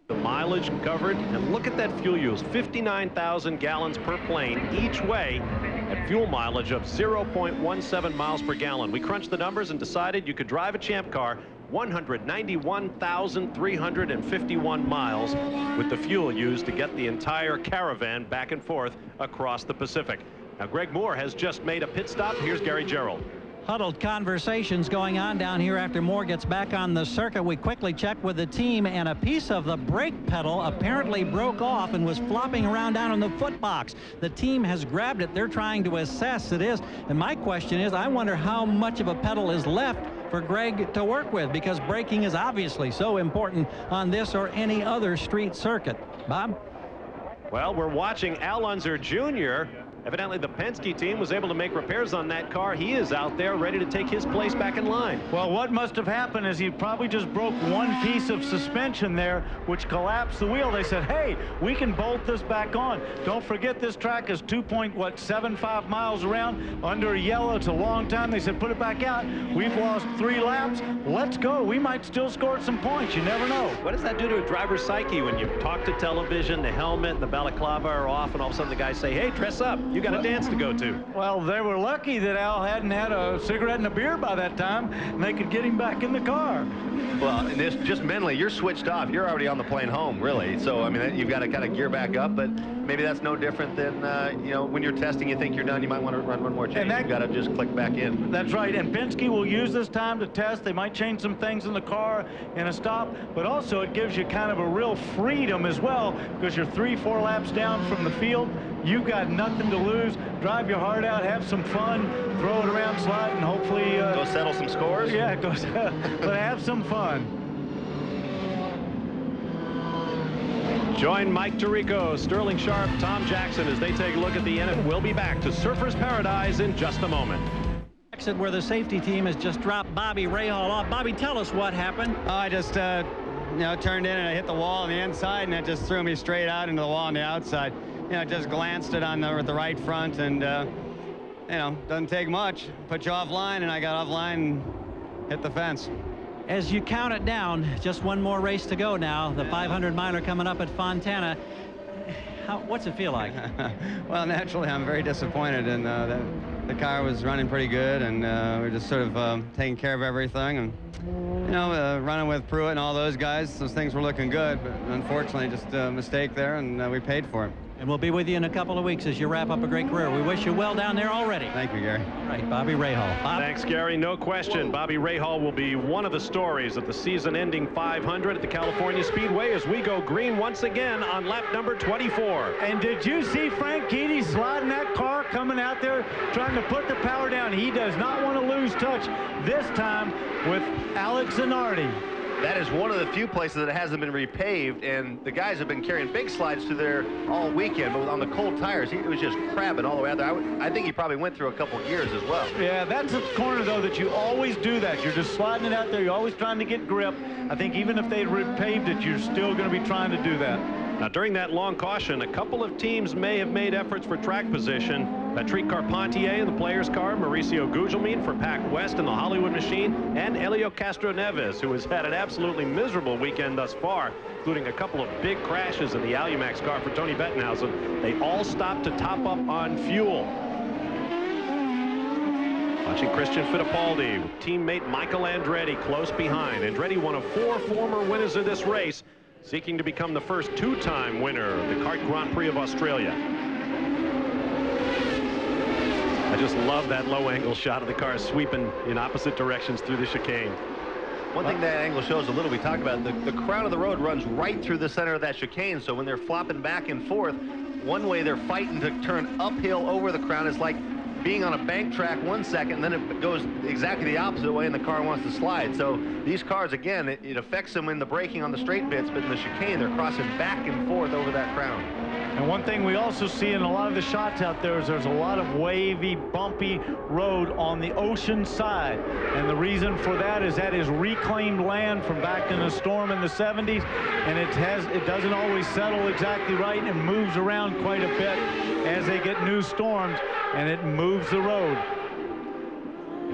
The mileage covered, and look at that fuel use, 59,000 gallons per plane each way at fuel mileage of 0.17 miles per gallon. We crunched the numbers and decided you could drive a Champ car 191,351 miles with the fuel used to get the entire caravan back and forth across the Pacific. Now, Greg Moore has just made a pit stop. Here's Gary Gerould. Huddled conversations going on down here after Moore gets back on the circuit. We quickly checked with the team, and a piece of the brake pedal apparently broke off and was flopping around down in the foot box. The team has grabbed it. They're trying to assess it is. And my question is, I wonder how much of a pedal is left for Greg to work with, because braking is obviously so important on this or any other street circuit. Bob? Well, we're watching Al Unser Jr. Evidently, the Penske team was able to make repairs on that car. He is out there ready to take his place back in line. Well, what must have happened is he probably just broke one piece of suspension there, which collapsed the wheel. They said, hey, we can bolt this back on. Don't forget, this track is 2.75 miles around under yellow. It's a long time. They said, put it back out. We've lost 3 laps. Let's go. We might still score some points. You never know. What does that do to a driver's psyche when you talk to television, the helmet, the balaclava are off, and all of a sudden the guys say, hey, dress up. You got a dance to go to. Well, they were lucky that Al hadn't had a cigarette and a beer by that time, and they could get him back in the car. Well, and this, just mentally, you're switched off. You're already on the plane home, really. So, I mean, you've got to kind of gear back up, but maybe that's no different than, you know, when you're testing, you think you're done, you might want to run one more change. You've got to just click back in. That's right, and Penske will use this time to test. They might change some things in the car in a stop, but also it gives you kind of a real freedom as well, because you're 3-4 laps down from the field. You've got nothing to lose. Drive your heart out, have some fun, throw it around, slide, and hopefully go settle some scores. Yeah, go but have some fun. Join Mike Tirico, Sterling Sharp, Tom Jackson as they take a look at the end. We'll be back to Surfers Paradise in just a moment. Exit where the safety team has just dropped Bobby Rahal off. Bobby, tell us what happened. I just, turned in and I hit the wall on the inside, and it just threw me straight out into the wall on the outside. Just glanced it on the right front, and, doesn't take much. Put you offline, and I got offline and hit the fence. As you count it down, just one more race to go now. The 500-miler coming up at Fontana. What's it feel like? Well, naturally, I'm very disappointed, and the car was running pretty good, and we're just sort of taking care of everything, and running with Pruitt and all those guys. Those things were looking good, but unfortunately, just a mistake there, and we paid for it. And we'll be with you in a couple of weeks as you wrap up a great career. We wish you well down there already. Thank you, Gary. All right, Bobby Rahal. Bob? Thanks, Gary. No question. Bobby Rahal will be one of the stories at the season-ending 500 at the California Speedway as we go green once again on lap number 24. And did you see Franchitti sliding that car, coming out there, trying to put the power down? He does not want to lose touch this time with Alex Zanardi. That is one of the few places that hasn't been repaved, and the guys have been carrying big slides through there all weekend, but on the cold tires, it was just crabbing all the way out there. I think he probably went through a couple gears as well. Yeah, that's a corner, though, that you always do that. You're just sliding it out there. You're always trying to get grip. I think even if they repaved it, you're still going to be trying to do that. Now, during that long caution, a couple of teams may have made efforts for track position. Patrick Carpentier in the player's car, Mauricio Gugelmin for Pac West in the Hollywood Machine, and Helio Castroneves, who has had an absolutely miserable weekend thus far, including a couple of big crashes in the Alumax car for Tony Bettenhausen. They all stopped to top up on fuel. Watching Christian Fittipaldi with teammate Michael Andretti close behind. Andretti, one of 4 former winners of this race, seeking to become the first 2-time winner of the Kart Grand Prix of Australia. I just love that low-angle shot of the car sweeping in opposite directions through the chicane. One thing that angle shows a little, we talked about, the crown of the road runs right through the center of that chicane, so when they're flopping back and forth, one way they're fighting to turn uphill over the crown is like being on a bank track 1 second, and then it goes exactly the opposite way and the car wants to slide. So these cars, again, it affects them in the braking on the straight bits, but in the chicane, they're crossing back and forth over that crown. And one thing we also see in a lot of the shots out there is there's a lot of wavy, bumpy road on the ocean side. And the reason for that is reclaimed land from back in the storm in the 70s. And it doesn't always settle exactly right and moves around quite a bit as they get new storms, and it moves the road.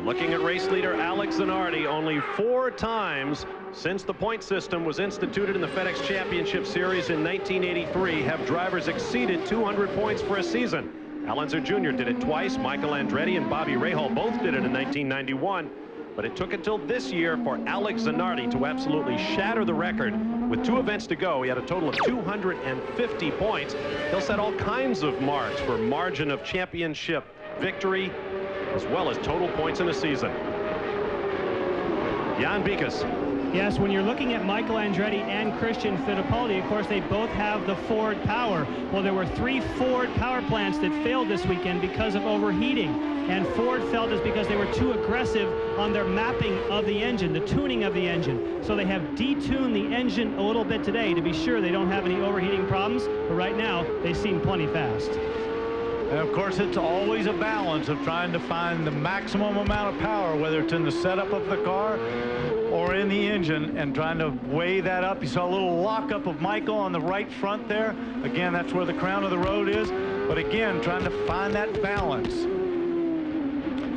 Looking at race leader Alex Zanardi, only 4 times since the point system was instituted in the FedEx Championship Series in 1983 have drivers exceeded 200 points for a season. Al Unser Jr. did it twice. Michael Andretti and Bobby Rahal both did it in 1991. But it took until this year for Alex Zanardi to absolutely shatter the record. With 2 events to go, he had a total of 250 points. He'll set all kinds of marks for margin of championship victory, as well as total points in a season. Jan Bikas. Yes, when you're looking at Michael Andretti and Christian Fittipaldi, of course, they both have the Ford power. Well, there were 3 Ford power plants that failed this weekend because of overheating. And Ford felt it's because they were too aggressive on their mapping of the engine, the tuning of the engine. So they have detuned the engine a little bit today to be sure they don't have any overheating problems. But right now, they seem plenty fast. And of course, it's always a balance of trying to find the maximum amount of power, whether it's in the setup of the car or in the engine, and trying to weigh that up. You saw a little lockup of Michael on the right front there. Again, that's where the crown of the road is. But again, trying to find that balance.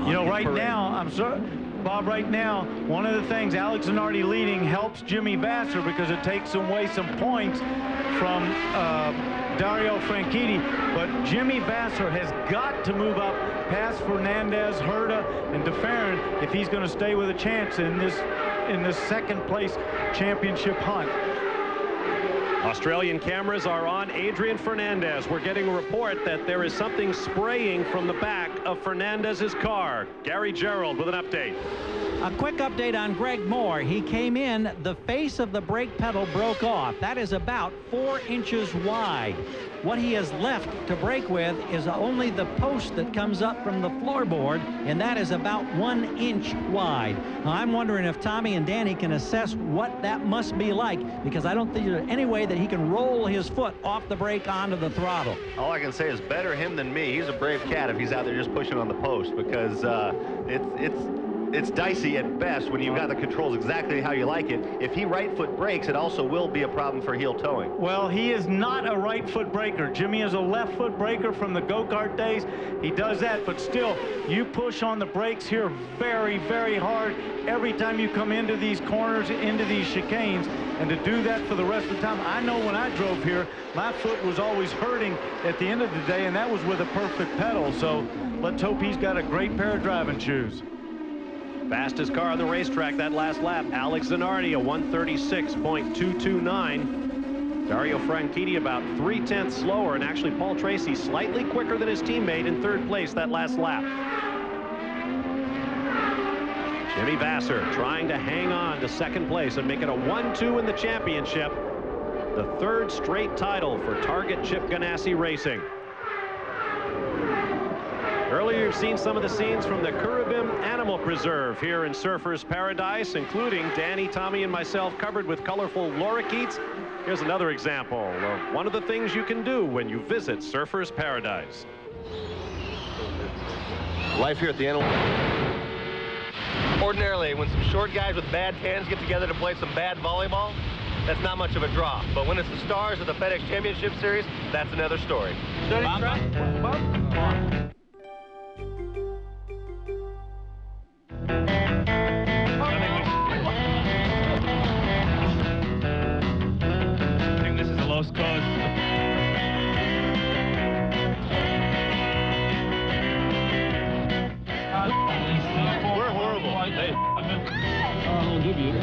You know, right now, I'm sorry, Bob, right now, one of the things, Alex Zanardi leading helps Jimmy Vasser because it takes away some points from Dario Franchitti, but Jimmy Vasser has got to move up past Fernandez, Herta, and DeFerrin if he's going to stay with a chance in this second place championship hunt. Australian cameras are on Adrian Fernandez. We're getting a report that there is something spraying from the back of Fernandez's car. Gary Gerould with an update. A quick update on Greg Moore. He came in, the face of the brake pedal broke off. That is about 4 inches wide. What he has left to brake with is only the post that comes up from the floorboard, and that is about 1 inch wide. Now, I'm wondering if Tommy and Danny can assess what that must be like, because I don't think there's any way that he can roll his foot off the brake onto the throttle. All I can say is better him than me. He's a brave cat if he's out there just pushing on the post, because it's dicey at best when you've got the controls exactly how you like it. If he right foot brakes, it also will be a problem for heel towing. Well, he is not a right foot braker. Jimmy is a left foot braker from the go-kart days. He does that, but still, you push on the brakes here very, very hard every time you come into these corners, into these chicanes. And to do that for the rest of the time, I know when I drove here, my foot was always hurting at the end of the day, and that was with a perfect pedal. So let's hope he's got a great pair of driving shoes. Fastest car on the racetrack that last lap, Alex Zanardi, a 136.229. Dario Franchitti about 3/10 slower, and actually Paul Tracy slightly quicker than his teammate in 3rd place that last lap. Jimmy Vasser trying to hang on to 2nd place and make it a 1-2 in the championship. The 3rd straight title for Target Chip Ganassi Racing. Earlier, you've seen some of the scenes from the Curubim Animal Preserve here in Surfers Paradise, including Danny, Tommy, and myself covered with colorful lorikeets. Here's another example of one of the things you can do when you visit Surfers Paradise. Life here at the animal. Ordinarily, when some short guys with bad tans get together to play some bad volleyball, that's not much of a draw. But when it's the stars of the FedEx Championship Series, that's another story. I think this is a lost cause. We're horrible. Hey. I'll give you.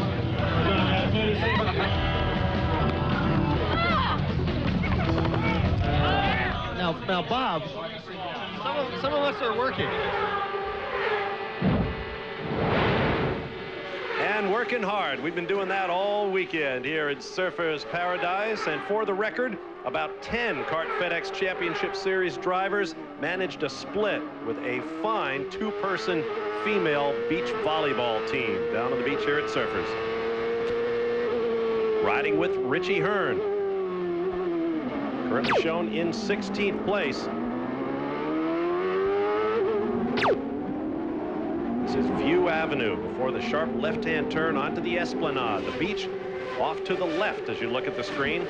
Now, Bob, Some of us are working. And working hard. We've been doing that all weekend here at Surfers Paradise. And for the record, about 10 Kart FedEx Championship Series drivers managed to split with a fine 2-person female beach volleyball team down on the beach here at Surfers. Riding with Richie Hearn, currently shown in 16th place. This is View Avenue before the sharp left-hand turn onto the Esplanade. The beach off to the left as you look at the screen.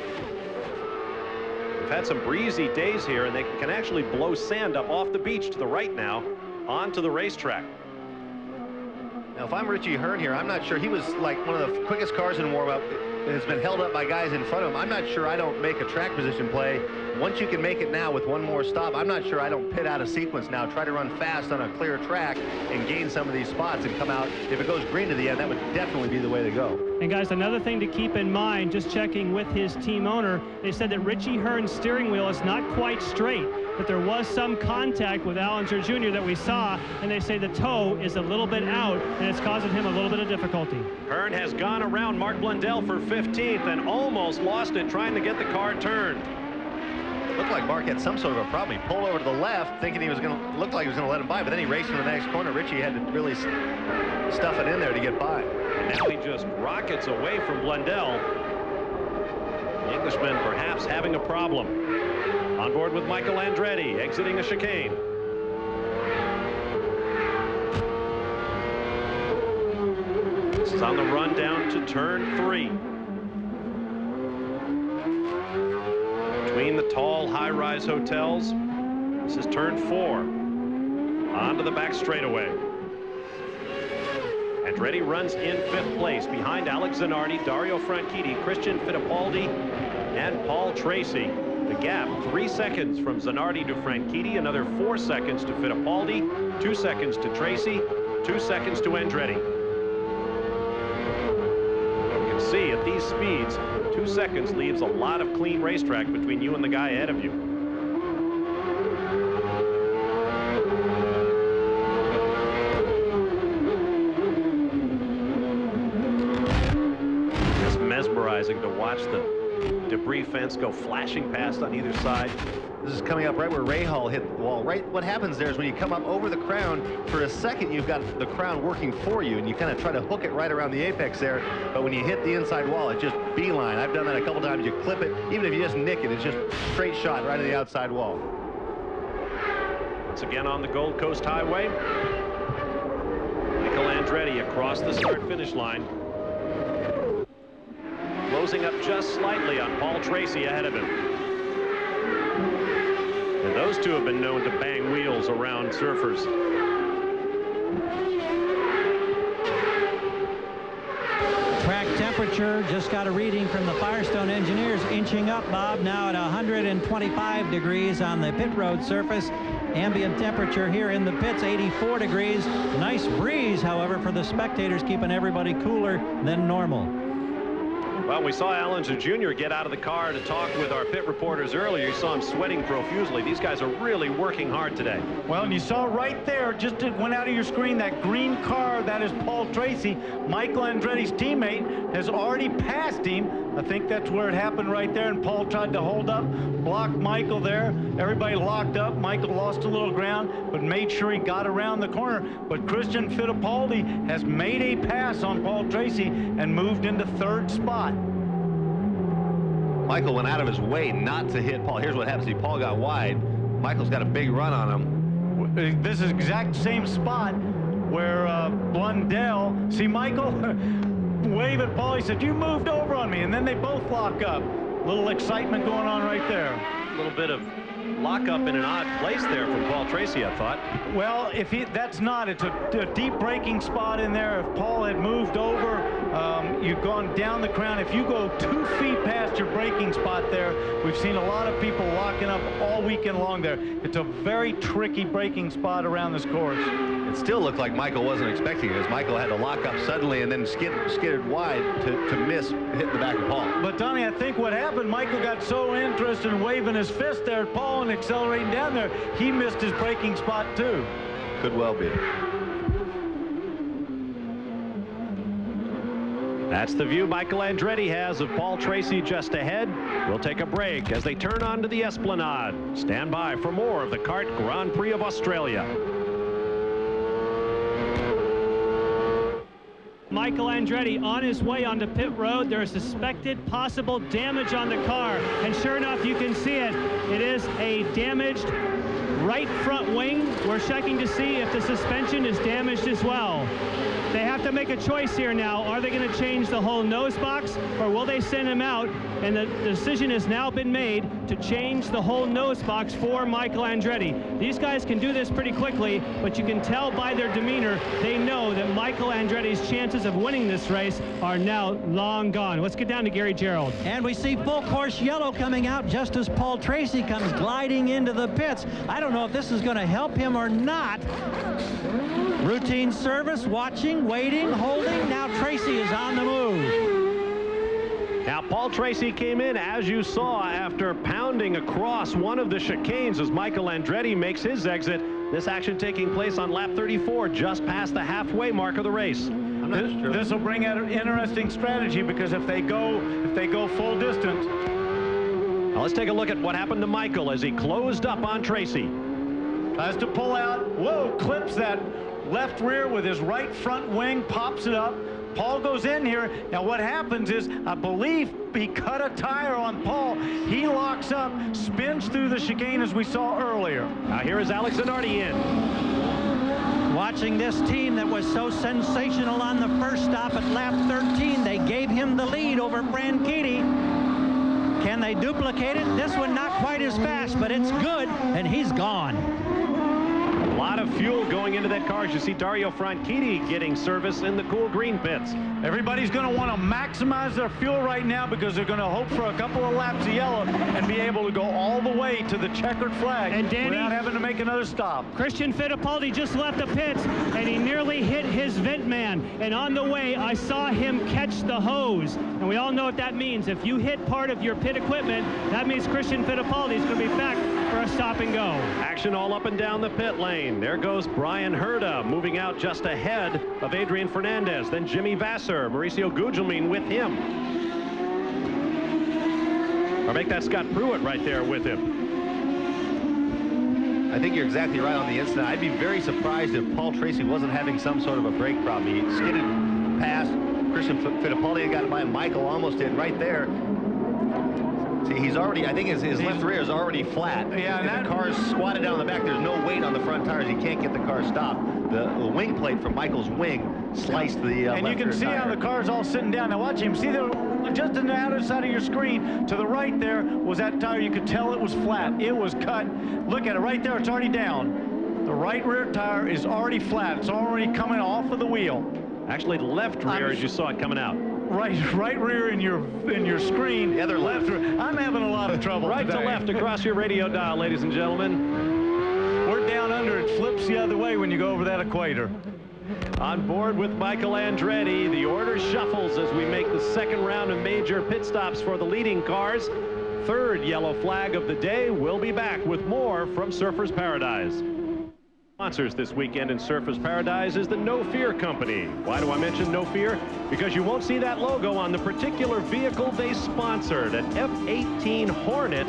We've had some breezy days here, and they can actually blow sand up off the beach to the right now onto the racetrack. Now, if I'm Richie Hearn here, I'm not sure. He was like one of the quickest cars in warm-up. It has been held up by guys in front of him. I'm not sure I don't make a track position play. Once you can make it now with one more stop, I'm not sure I don't pit out of sequence now, try to run fast on a clear track and gain some of these spots and come out. If it goes green to the end, that would definitely be the way to go. And guys, another thing to keep in mind, just checking with his team owner, they said that Richie Hearn's steering wheel is not quite straight, but there was some contact with Allinger Jr. that we saw, and they say the toe is a little bit out, and it's causing him a little bit of difficulty. Hearn has gone around Mark Blundell for 15th and almost lost it trying to get the car turned. It looked like Mark had some sort of a problem. He pulled over to the left thinking he was going to look like he was going to let him by, but then he raced in the next corner. Richie had to really stuff it in there to get by. And now he just rockets away from Blundell. The Englishman perhaps having a problem. On board with Michael Andretti, exiting a chicane. This is on the run down to turn 3. Between the tall high-rise hotels, this is turn 4. Onto the back straightaway. Andretti runs in 5th place behind Alex Zanardi, Dario Franchitti, Christian Fittipaldi, and Paul Tracy. The gap, 3 seconds from Zanardi to Franchitti, another 4 seconds to Fittipaldi, 2 seconds to Tracy, 2 seconds to Andretti. You can see at these speeds, 2 seconds leaves a lot of clean racetrack between you and the guy ahead of you. mesmerizing to watch the debris fence go flashing past on either side. This is coming up right where Rahal hit the wall. Right, what happens there is when you come up over the crown, for a second you've got the crown working for you, and you kind of try to hook it right around the apex there. But when you hit the inside wall, it's just beeline. I've done that a couple times. You clip it, even if you just nick it, it's just straight shot right to the outside wall. Once again on the Gold Coast Highway, Michael Andretti across the start-finish line, closing up just slightly on Paul Tracy ahead of him. And those two have been known to bang wheels around surfers. Track temperature just got a reading from the Firestone engineers, inching up, Bob, now at 125 degrees on the pit road surface. Ambient temperature here in the pits, 84 degrees. Nice breeze, however, for the spectators, keeping everybody cooler than normal. Well, we saw Alonso Jr. get out of the car to talk with our pit reporters earlier. You saw him sweating profusely. These guys are really working hard today. Well, and you saw right there, just it went out of your screen, that green car, that is Paul Tracy. Michael Andretti's teammate has already passed him. I think that's where it happened right there, and Paul tried to hold up, blocked Michael there. Everybody locked up. Michael lost a little ground, but made sure he got around the corner. But Christian Fittipaldi has made a pass on Paul Tracy and moved into third spot. Michael went out of his way not to hit Paul. Here's what happens. See, Paul got wide. Michael's got a big run on him. This is exact same spot where Blundell, see Michael wave at Paul. He said, "You moved over on me," and then they both lock up. A little excitement going on right there. A little bit of lockup in an odd place there from Paul Tracy, I thought. Well, if that's not, it's a deep braking spot in there. If Paul had moved over, you've gone down the crown. If you go 2 feet past your braking spot there, we've seen a lot of people locking up all weekend long there. It's a very tricky braking spot around this course. It still looked like Michael wasn't expecting it, as Michael had to lock up suddenly and then skidded wide to miss hitting the back of Paul. But Tommy, I think what happened, Michael got so interested in waving his fist there at Paul and accelerating down there, he missed his braking spot too. Could well be. That's the view Michael Andretti has of Paul Tracy just ahead. We'll take a break as they turn onto the Esplanade. Stand by for more of the Kart Grand Prix of Australia. Michael Andretti on his way onto pit road. There is suspected possible damage on the car, and sure enough, you can see it. It is a damaged right front wing. We're checking to see if the suspension is damaged as well. They have to make a choice here now. Are they going to change the whole nose box, or will they send him out? And the decision has now been made to change the whole nose box for Michael Andretti. These guys can do this pretty quickly, but you can tell by their demeanor, they know that Michael Andretti's chances of winning this race are now long gone. Let's get down to Gary Gerould. And we see full course yellow coming out just as Paul Tracy comes gliding into the pits. I don't know if this is going to help him or not. Routine service, watching, waiting, holding. Now Tracy is on the move. Now Paul Tracy came in, as you saw, after pounding across one of the chicanes as Michael Andretti makes his exit. This action taking place on lap 34, just past the halfway mark of the race. This will bring out an interesting strategy, because if they go full distance. Now let's take a look at what happened to Michael as he closed up on Tracy. Tries to pull out. Whoa, clips that left rear with his right front wing, pops it up. Paul goes in here. Now what happens is, I believe he cut a tire on Paul. He locks up, spins through the chicane as we saw earlier. Now here is Alex Zanardi in. Watching this team that was so sensational on the first stop at lap 13, they gave him the lead over Franchitti. Can they duplicate it? This one not quite as fast, but it's good, and he's gone. A lot of fuel going into that car. As you see Dario Franchitti getting service in the cool green pits. Everybody's going to want to maximize their fuel right now, because they're going to hope for a couple of laps of yellow and be able to go all the way to the checkered flag and Danny, without having to make another stop. Christian Fittipaldi just left the pits, and he nearly hit his vent man. And on the way, I saw him catch the hose. And we all know what that means. If you hit part of your pit equipment, that means Christian Fittipaldi is going to be back for a stop and go. Action all up and down the pit lane. There goes Brian Herta moving out just ahead of Adrian Fernandez. Then Jimmy Vasser, Mauricio Gugelmin with him. Or make that Scott Pruitt right there with him. I think you're exactly right on the instant. I'd be very surprised if Paul Tracy wasn't having some sort of a brake problem. He skidded past Christian Fittipaldi and got by. Michael almost did right there. See, he's already, I think his left rear is already flat. Yeah, and the car's squatted down in the back. There's no weight on the front tires. He can't get the car stopped. The wing plate from Michael's wing sliced the and you can see tire. how the car's all sitting down. Now watch him. See, just on the outer side of your screen, to the right there was that tire. You could tell it was flat. It was cut. Look at it right there. It's already down. The right rear tire is already flat. It's already coming off of the wheel. Actually, the left rear as you saw it coming out. Right rear in your screen. The other left rear. I'm having a lot of trouble Right today. to left across your radio dial, ladies and gentlemen. We're down under. It flips the other way when you go over that equator. On board with Michael Andretti, the order shuffles as we make the second round of major pit stops for the leading cars. Third yellow flag of the day. We'll be back with more from Surfers Paradise. Sponsors this weekend in Surfers Paradise is the No Fear Company. Why do I mention No Fear? Because you won't see that logo on the particular vehicle they sponsored, an F-18 Hornet,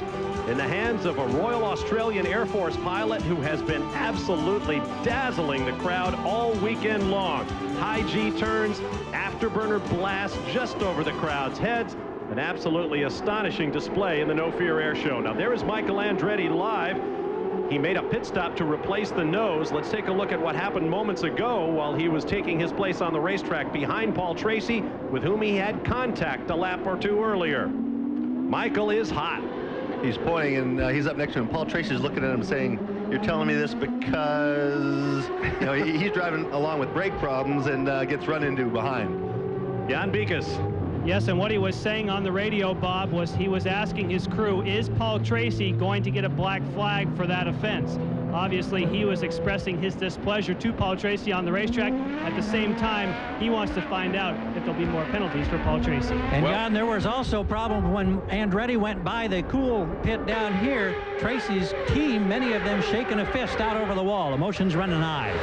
in the hands of a Royal Australian Air Force pilot who has been absolutely dazzling the crowd all weekend long. High G turns, afterburner blast just over the crowd's heads. An absolutely astonishing display in the No Fear Air Show. Now there is Michael Andretti live. He made a pit stop to replace the nose. Let's take a look at what happened moments ago while he was taking his place on the racetrack behind Paul Tracy, with whom he had contact a lap or two earlier. Michael is hot. He's pointing, and he's up next to him. Paul Tracy's looking at him saying, "You're telling me this because," you know, he's driving along with brake problems and gets run into behind. Jan Beekes. Yes, and what he was saying on the radio, Bob, was he was asking his crew, is Paul Tracy going to get a black flag for that offense? Obviously, he was expressing his displeasure to Paul Tracy on the racetrack. At the same time, he wants to find out if there'll be more penalties for Paul Tracy. And John, there was also problems when Andretti went by the cool pit down here. Tracy's team, many of them shaking a fist out over the wall. Emotions running high.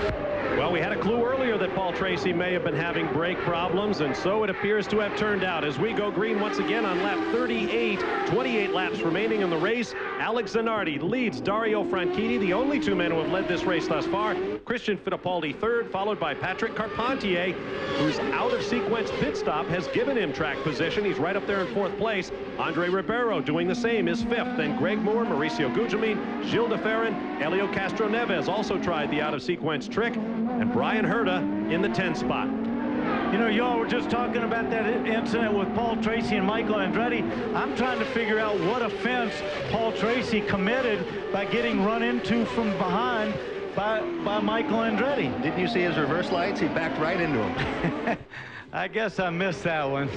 Well, we had a clue earlier that Paul Tracy may have been having brake problems, and so it appears to have turned out. As we go green once again on lap 38, 28 laps remaining in the race. Alex Zanardi leads Dario Franchitti, the only two men who have led this race thus far. Christian Fittipaldi third, followed by Patrick Carpentier, whose out-of-sequence pit stop has given him track position. He's right up there in fourth place. Andre Ribeiro doing the same is fifth. Then Greg Moore, Mauricio Gugelmin, Gilles de Ferran, Helio Castro Neves also tried the out-of-sequence trick. And Brian Herta in the 10 spot. You know, y'all were just talking about that incident with Paul Tracy and Michael Andretti. I'm trying to figure out what offense Paul Tracy committed by getting run into from behind by Michael Andretti. Didn't you see his reverse lights? He backed right into him. I guess I missed that one.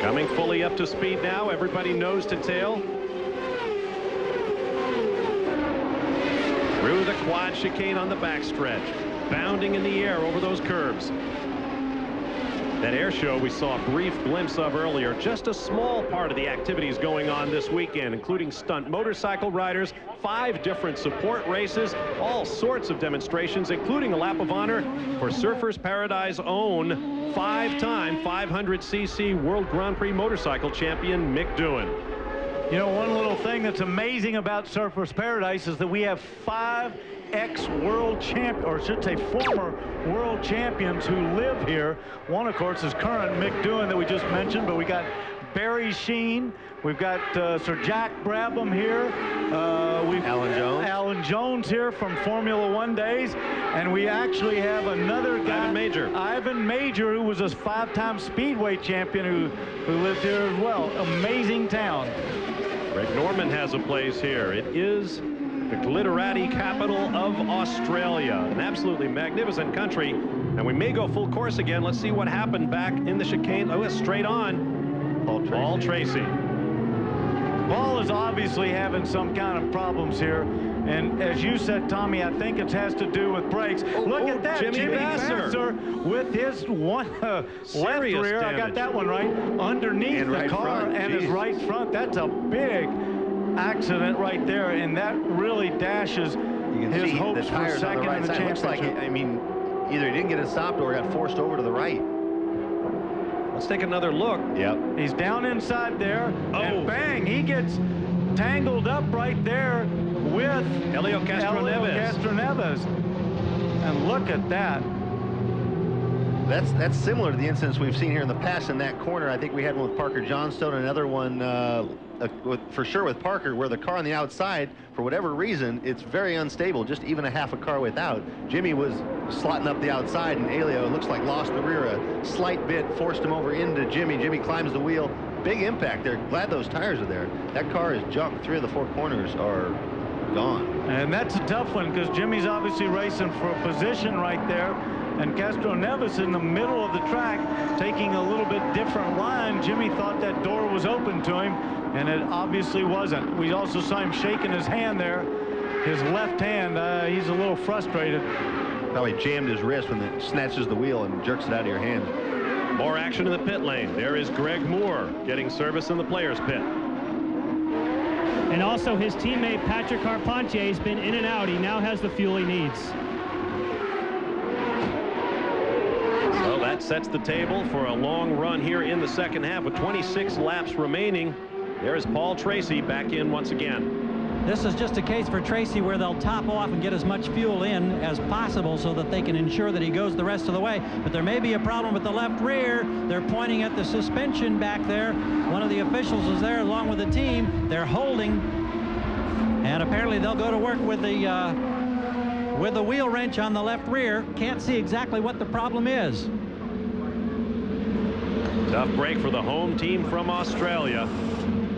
Coming fully up to speed now. Everybody nose to tail. Through the quad chicane on the backstretch, bounding in the air over those curbs. That air show we saw a brief glimpse of earlier, just a small part of the activities going on this weekend, including stunt motorcycle riders, 5 different support races, all sorts of demonstrations, including a lap of honor for Surfers Paradise own 5-time 500cc World Grand Prix motorcycle champion Mick Doohan. You know, one little thing that's amazing about Surfers Paradise is that we have 5 ex-world champions, or I should say former world champions who live here. One, of course, is current Mick Doohan that we just mentioned, but we got Barry Sheene, we've got Sir Jack Brabham here, we've Alan Jones here from Formula One days, and we actually have another guy, Ivan Major, who was a 5-time Speedway champion who lived here as well. Amazing town. Greg Norman has a place here. It is the Glitterati capital of Australia. An absolutely magnificent country. And we may go full course again. Let's see what happened back in the chicane. Oh, straight on. Paul Tracy. Paul is obviously having some kind of problems here. And as you said, Tommy, I think it has to do with brakes. Look at that, Jimmy Vasser with his left rear. I got that one right. Underneath the car and his right front. That's a big accident right there, and that really dashes his hopes for second in the championship. Looks like, I mean, either he didn't get it stopped or got forced over to the right. Let's take another look. Yep. He's down inside there, and bang, he gets tangled up right there with Helio Castroneves. And look at that. That's similar to the incidents we've seen here in the past in that corner. I think we had one with Parker Johnstone, another one for sure with Parker, where the car on the outside, for whatever reason, it's very unstable, just even a half a car without. Jimmy was slotting up the outside, and Helio, it looks like, lost the rear a slight bit, forced him over into Jimmy. Jimmy climbs the wheel. Big impact there. Glad those tires are there. That car is junk. 3 of the 4 corners are gone. And that's a tough one, because Jimmy's obviously racing for a position right there. And Castroneves in the middle of the track, taking a little bit different line. Jimmy thought that door was open to him, and it obviously wasn't. We also saw him shaking his hand there, his left hand. He's a little frustrated. Probably jammed his wrist when it snatches the wheel and jerks it out of your hand. More action in the pit lane. There is Greg Moore getting service in the players' pit. And also his teammate Patrick Carpentier has been in and out. He now has the fuel he needs. So that sets the table for a long run here in the second half with 26 laps remaining. There's Paul Tracy back in once again. This is just a case for Tracy where they'll top off and get as much fuel in as possible so that they can ensure that he goes the rest of the way. But there may be a problem with the left rear. They're pointing at the suspension back there. One of the officials is there along with the team. They're holding, and apparently they'll go to work with the wheel wrench on the left rear. Can't see exactly what the problem is. Tough break for the home team from Australia.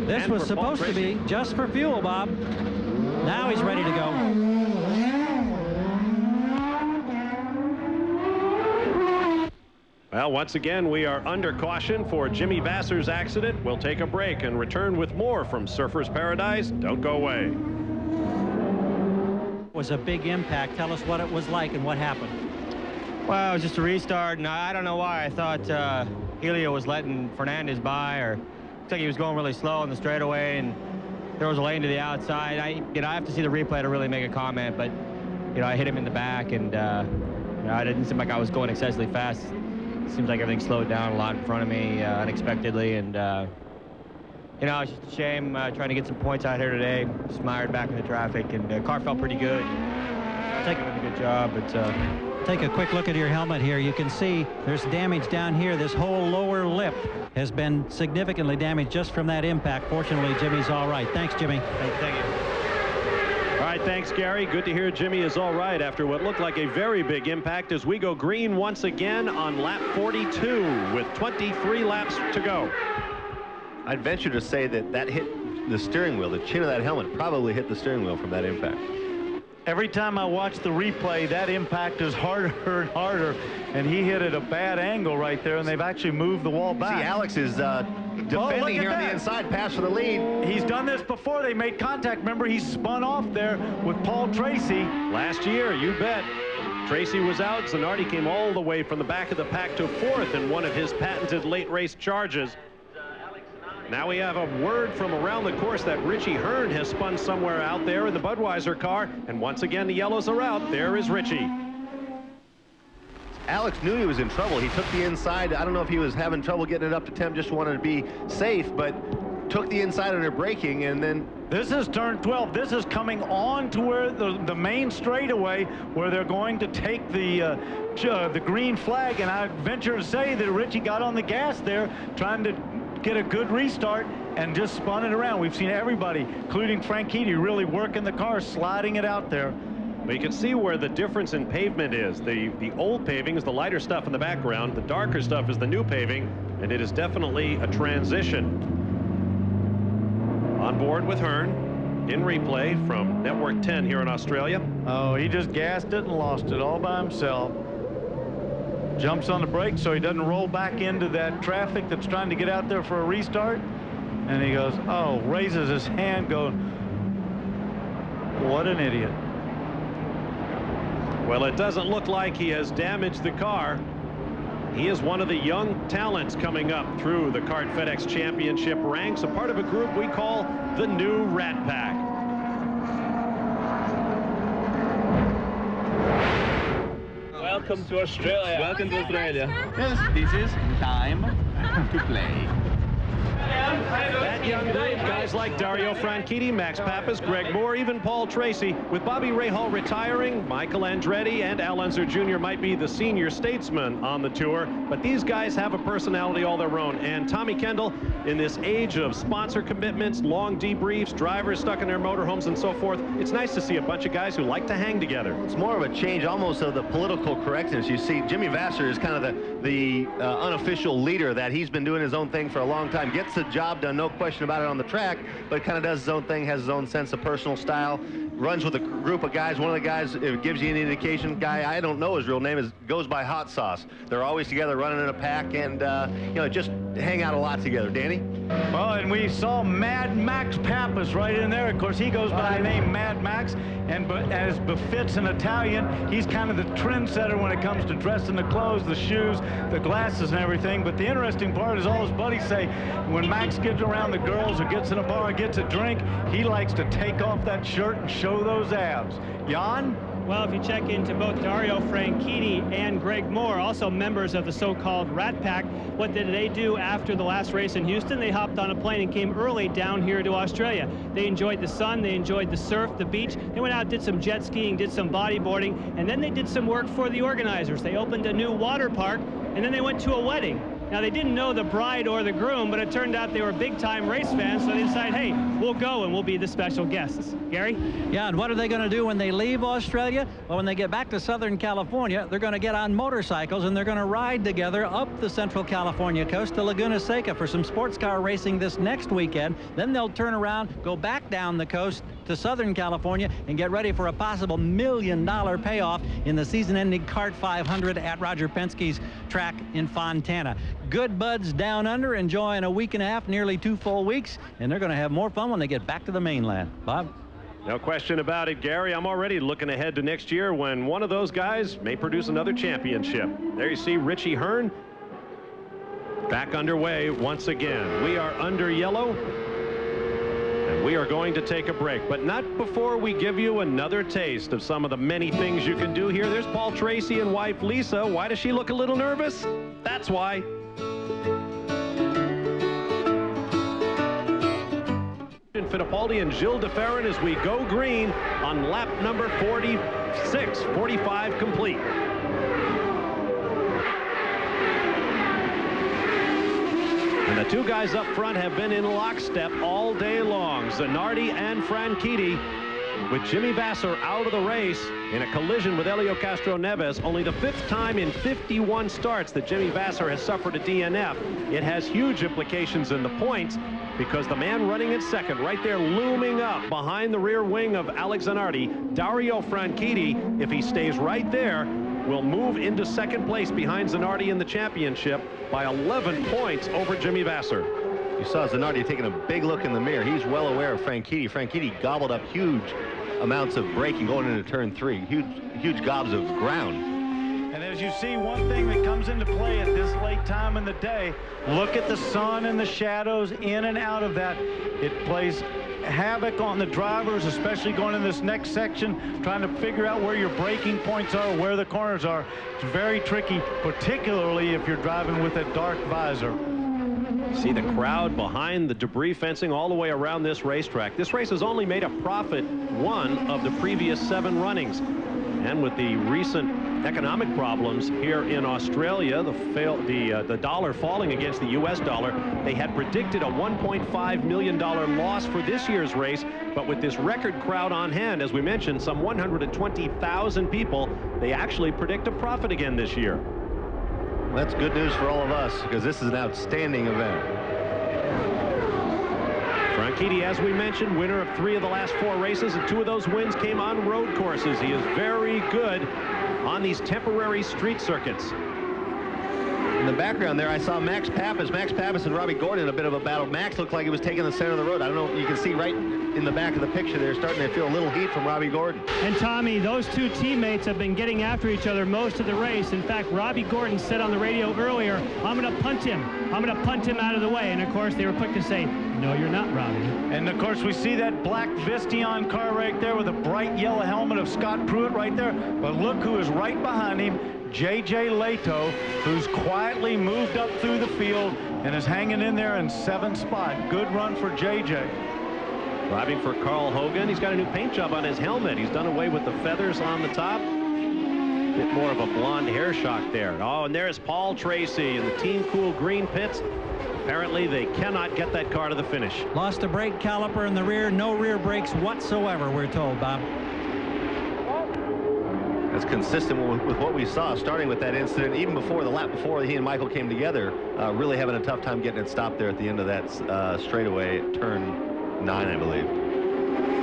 This was supposed to be just for fuel, Bob. Now he's ready to go. Well, once again, we are under caution for Jimmy Vasser's accident. We'll take a break and return with more from Surfers Paradise. Don't go away. It was a big impact. Tell us what it was like and what happened. Well, it was just a restart, and I don't know why. I thought Helio was letting Fernandez by, or looked like he was going really slow on the straightaway, and there was a lane to the outside. I have to see the replay to really make a comment, but I hit him in the back, and it didn't seem like I was going excessively fast. It seems like everything slowed down a lot in front of me unexpectedly, and it's just a shame trying to get some points out here today. Just mired back in the traffic, and the car felt pretty good. Taking a good job, but. Take a quick look at your helmet here. You can see there's damage down here. This whole lower lip has been significantly damaged just from that impact. Fortunately, Jimmy's all right. Thanks, Jimmy. Thank you. All right, thanks, Gary. Good to hear Jimmy is all right after what looked like a very big impact as we go green once again on lap 42 with 23 laps to go. I'd venture to say that hit the steering wheel. The chin of that helmet probably hit the steering wheel from that impact. Every time I watch the replay, that impact is harder and harder, and he hit at a bad angle right there, and they've actually moved the wall back. See, Alex is defending here on the inside, pass for the lead. He's done this before. They made contact. Remember, he spun off there with Paul Tracy. Last year, you bet. Tracy was out. Zanardi came all the way from the back of the pack to 4th in one of his patented late race charges. Now we have a word from around the course that Richie Hearn has spun somewhere out there in the Budweiser car. And once again, the yellows are out. There is Richie. Alex knew he was in trouble. He took the inside. I don't know if he was having trouble getting it up to 10, just wanted to be safe, but took the inside under braking, and then... This is turn 12. This is coming on to where the main straightaway where they're going to take the green flag, and I venture to say that Richie got on the gas there trying to get a good restart and just spun it around. We've seen everybody, including Franchitti, really working the car, sliding it out there. But you can see where the difference in pavement is. The old paving is the lighter stuff in the background. The darker stuff is the new paving, and it is definitely a transition. On board with Hearn in replay from Network 10 here in Australia. Oh, he just gassed it and lost it all by himself. Jumps on the brakes so he doesn't roll back into that traffic that's trying to get out there for a restart. And he goes, oh, raises his hand going, what an idiot. Well, it doesn't look like he has damaged the car. He is one of the young talents coming up through the Kart FedEx Championship ranks, a part of a group we call the New Rat Pack. Welcome to Australia. Welcome to Australia. Yes, this is time to play. That young group, guys like Dario Franchitti, Max Pappas, Greg Moore, even Paul Tracy. With Bobby Rahal retiring, Michael Andretti and Al Unser Jr. might be the senior statesmen on the tour, but these guys have a personality all their own. And Tommy Kendall, in this age of sponsor commitments, long debriefs, drivers stuck in their motorhomes and so forth, it's nice to see a bunch of guys who like to hang together. It's more of a change almost of the political correctness. You see, Jimmy Vasser is kind of the unofficial leader, that he's been doing his own thing for a long time. Gets the job done, no question about it, on the track, but kind of does his own thing, has his own sense of personal style, runs with a group of guys. One of the guys, if it gives you any indication, guy, I don't know his real name, goes by Hot Sauce. They're always together running in a pack, and you know, just hang out a lot together. Danny? Well, and we saw Mad Max Pappas right in there. Of course, he goes by the name Mad Max, and as befits an Italian, he's kind of the trendsetter when it comes to dressing the clothes, the shoes, the glasses, and everything. But the interesting part is all his buddies say, when Max gets around the girls or gets in a bar or gets a drink, he likes to take off that shirt and show those abs. Jan? Well, if you check into both Dario Franchitti and Greg Moore, also members of the so-called Rat Pack, what did they do after the last race in Houston? They hopped on a plane and came early down here to Australia. They enjoyed the sun, they enjoyed the surf, the beach. They went out, did some jet skiing, did some bodyboarding, and then they did some work for the organizers. They opened a new water park, and then they went to a wedding. Now, they didn't know the bride or the groom, but it turned out they were big-time race fans, so they decided, hey, we'll go and we'll be the special guests. Gary? Yeah, and what are they going to do when they leave Australia? Well, when they get back to Southern California, they're going to get on motorcycles and they're going to ride together up the Central California coast to Laguna Seca for some sports car racing this next weekend. Then they'll turn around, go back down the coast to Southern California and get ready for a possible $1 million payoff in the season-ending Kart 500 at Roger Penske's track in Fontana. Good buds down under, enjoying a week and a half, nearly 2 full weeks, and they're going to have more fun when they get back to the mainland. Bob? No question about it, Gary. I'm already looking ahead to next year when one of those guys may produce another championship. There you see Richie Hearn back underway once again. We are under yellow. We are going to take a break, but not before we give you another taste of some of the many things you can do here. There's Paul Tracy and wife Lisa. Why does she look a little nervous? That's why. Fittipaldi and Gilles de Ferran as we go green on lap number 46, 45 complete. And the two guys up front have been in lockstep all day long, Zanardi and Franchitti, with Jimmy Vasser out of the race in a collision with Helio Castroneves. Only the 5th time in 51 starts that Jimmy Vasser has suffered a DNF. It has huge implications in the points because the man running in second, right there looming up behind the rear wing of Alex Zanardi, Dario Franchitti, if he stays right there, will move into second place behind Zanardi in the championship by 11 points over Jimmy Vasser. You saw Zanardi taking a big look in the mirror. He's well aware of Franchitti. Franchitti gobbled up huge amounts of braking going into turn 3. Huge gobs of ground. And as you see, one thing that comes into play at this late time in the day, look at the sun and the shadows in and out of that. It plays havoc on the drivers, especially going in this next section, trying to figure out where your braking points are, where the corners are. It's very tricky, particularly if you're driving with a dark visor. See the crowd behind the debris fencing all the way around this racetrack. This race has only made a profit 1 of the previous 7 runnings. And with the recent economic problems here in Australia, the dollar falling against the U.S. dollar, they had predicted a $1.5 million loss for this year's race. But with this record crowd on hand, as we mentioned, some 120,000 people, they actually predict a profit again this year. Well, that's good news for all of us because this is an outstanding event. Franchitti, as we mentioned, winner of 3 of the last 4 races, and 2 of those wins came on road courses. He is very good on these temporary street circuits. In the background there, I saw Max Pappas. Max Pappas and Robbie Gordon in a bit of a battle. Max looked like he was taking the center of the road. I don't know, you can see right in the back of the picture there, starting to feel a little heat from Robbie Gordon. And Tommy, those 2 teammates have been getting after each other most of the race. In fact, Robbie Gordon said on the radio earlier, I'm going to punt him. I'm going to punt him out of the way. And of course, they were quick to say, no, you're not, Robbie. And of course, we see that black Visteon car right there with a bright yellow helmet of Scott Pruitt right there. But look who is right behind him. J.J. Leto, who's quietly moved up through the field, and is hanging in there in 7th spot. Good run for JJ. Driving for Carl Hogan. He's got a new paint job on his helmet. He's done away with the feathers on the top. Bit more of a blonde hair shock there. Oh, and there's Paul Tracy in the Team Cool green pits. Apparently, they cannot get that car to the finish. Lost a brake caliper in the rear. No rear brakes whatsoever, we're told, Bob. That's consistent with what we saw, starting with that incident, even before the lap before he and Michael came together, really having a tough time getting it stopped there at the end of that straightaway at turn 9, I believe.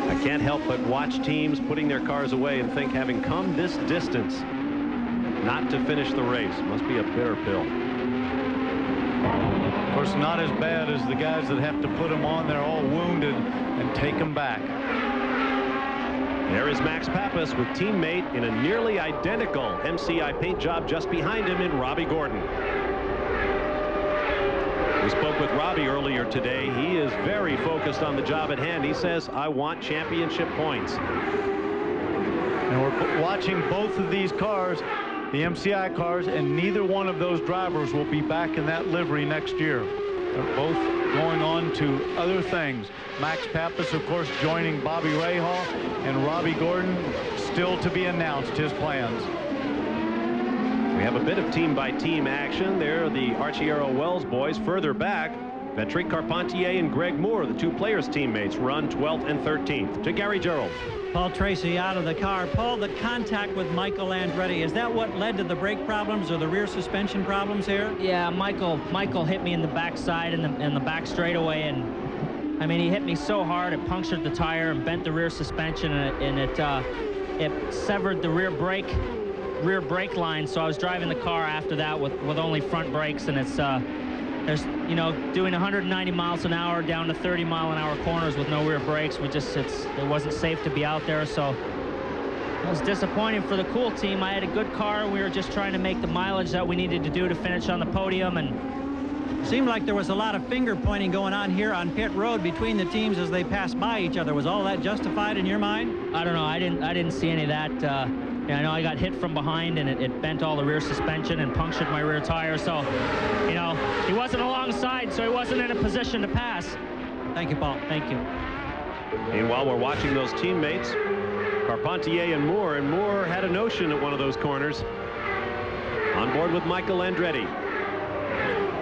I can't help but watch teams putting their cars away and think, having come this distance, not to finish the race must be a bitter pill. Of course, not as bad as the guys that have to put them on there all wounded and take them back. There is Max Pappas with teammate in a nearly identical MCI paint job just behind him in Robbie Gordon. We spoke with Robbie earlier today. He is very focused on the job at hand. He says, I want championship points. And we're watching both of these cars, the MCI cars, and neither one of those drivers will be back in that livery next year. They're both going on to other things. Max Pappas, of course, joining Bobby Rahal, and Robbie Gordon still to be announced his plans. We have a bit of team-by-team action there. The Arciero Wells boys further back. Patrick Carpentier and Greg Moore, the two players' teammates, run 12th and 13th. To Gary Gerald. Paul Tracy out of the car. Paul, the contact with Michael Andretti, is that what led to the brake problems or the rear suspension problems here? Yeah, Michael hit me in the backside in the back straightaway, and I mean, he hit me so hard it punctured the tire and bent the rear suspension, and it severed the rear brake line. So I was driving the car after that with only front brakes, and it's there's, you know, doing 190 miles an hour down to 30-mile-an-hour corners with no rear brakes. It wasn't safe to be out there, so it was disappointing for the Cool team. I had a good car. We were just trying to make the mileage that we needed to do to finish on the podium, and seemed like there was a lot of finger pointing going on here on pit road between the teams as they passed by each other. Was all that justified in your mind? I don't know. I didn't see any of that. I know I got hit from behind, and it bent all the rear suspension and punctured my rear tire. So, you know, he wasn't alongside, so he wasn't in a position to pass. Thank you, Paul. Thank you. Meanwhile, we're watching those teammates, Carpentier and Moore had a notion at one of those corners. On board with Michael Andretti.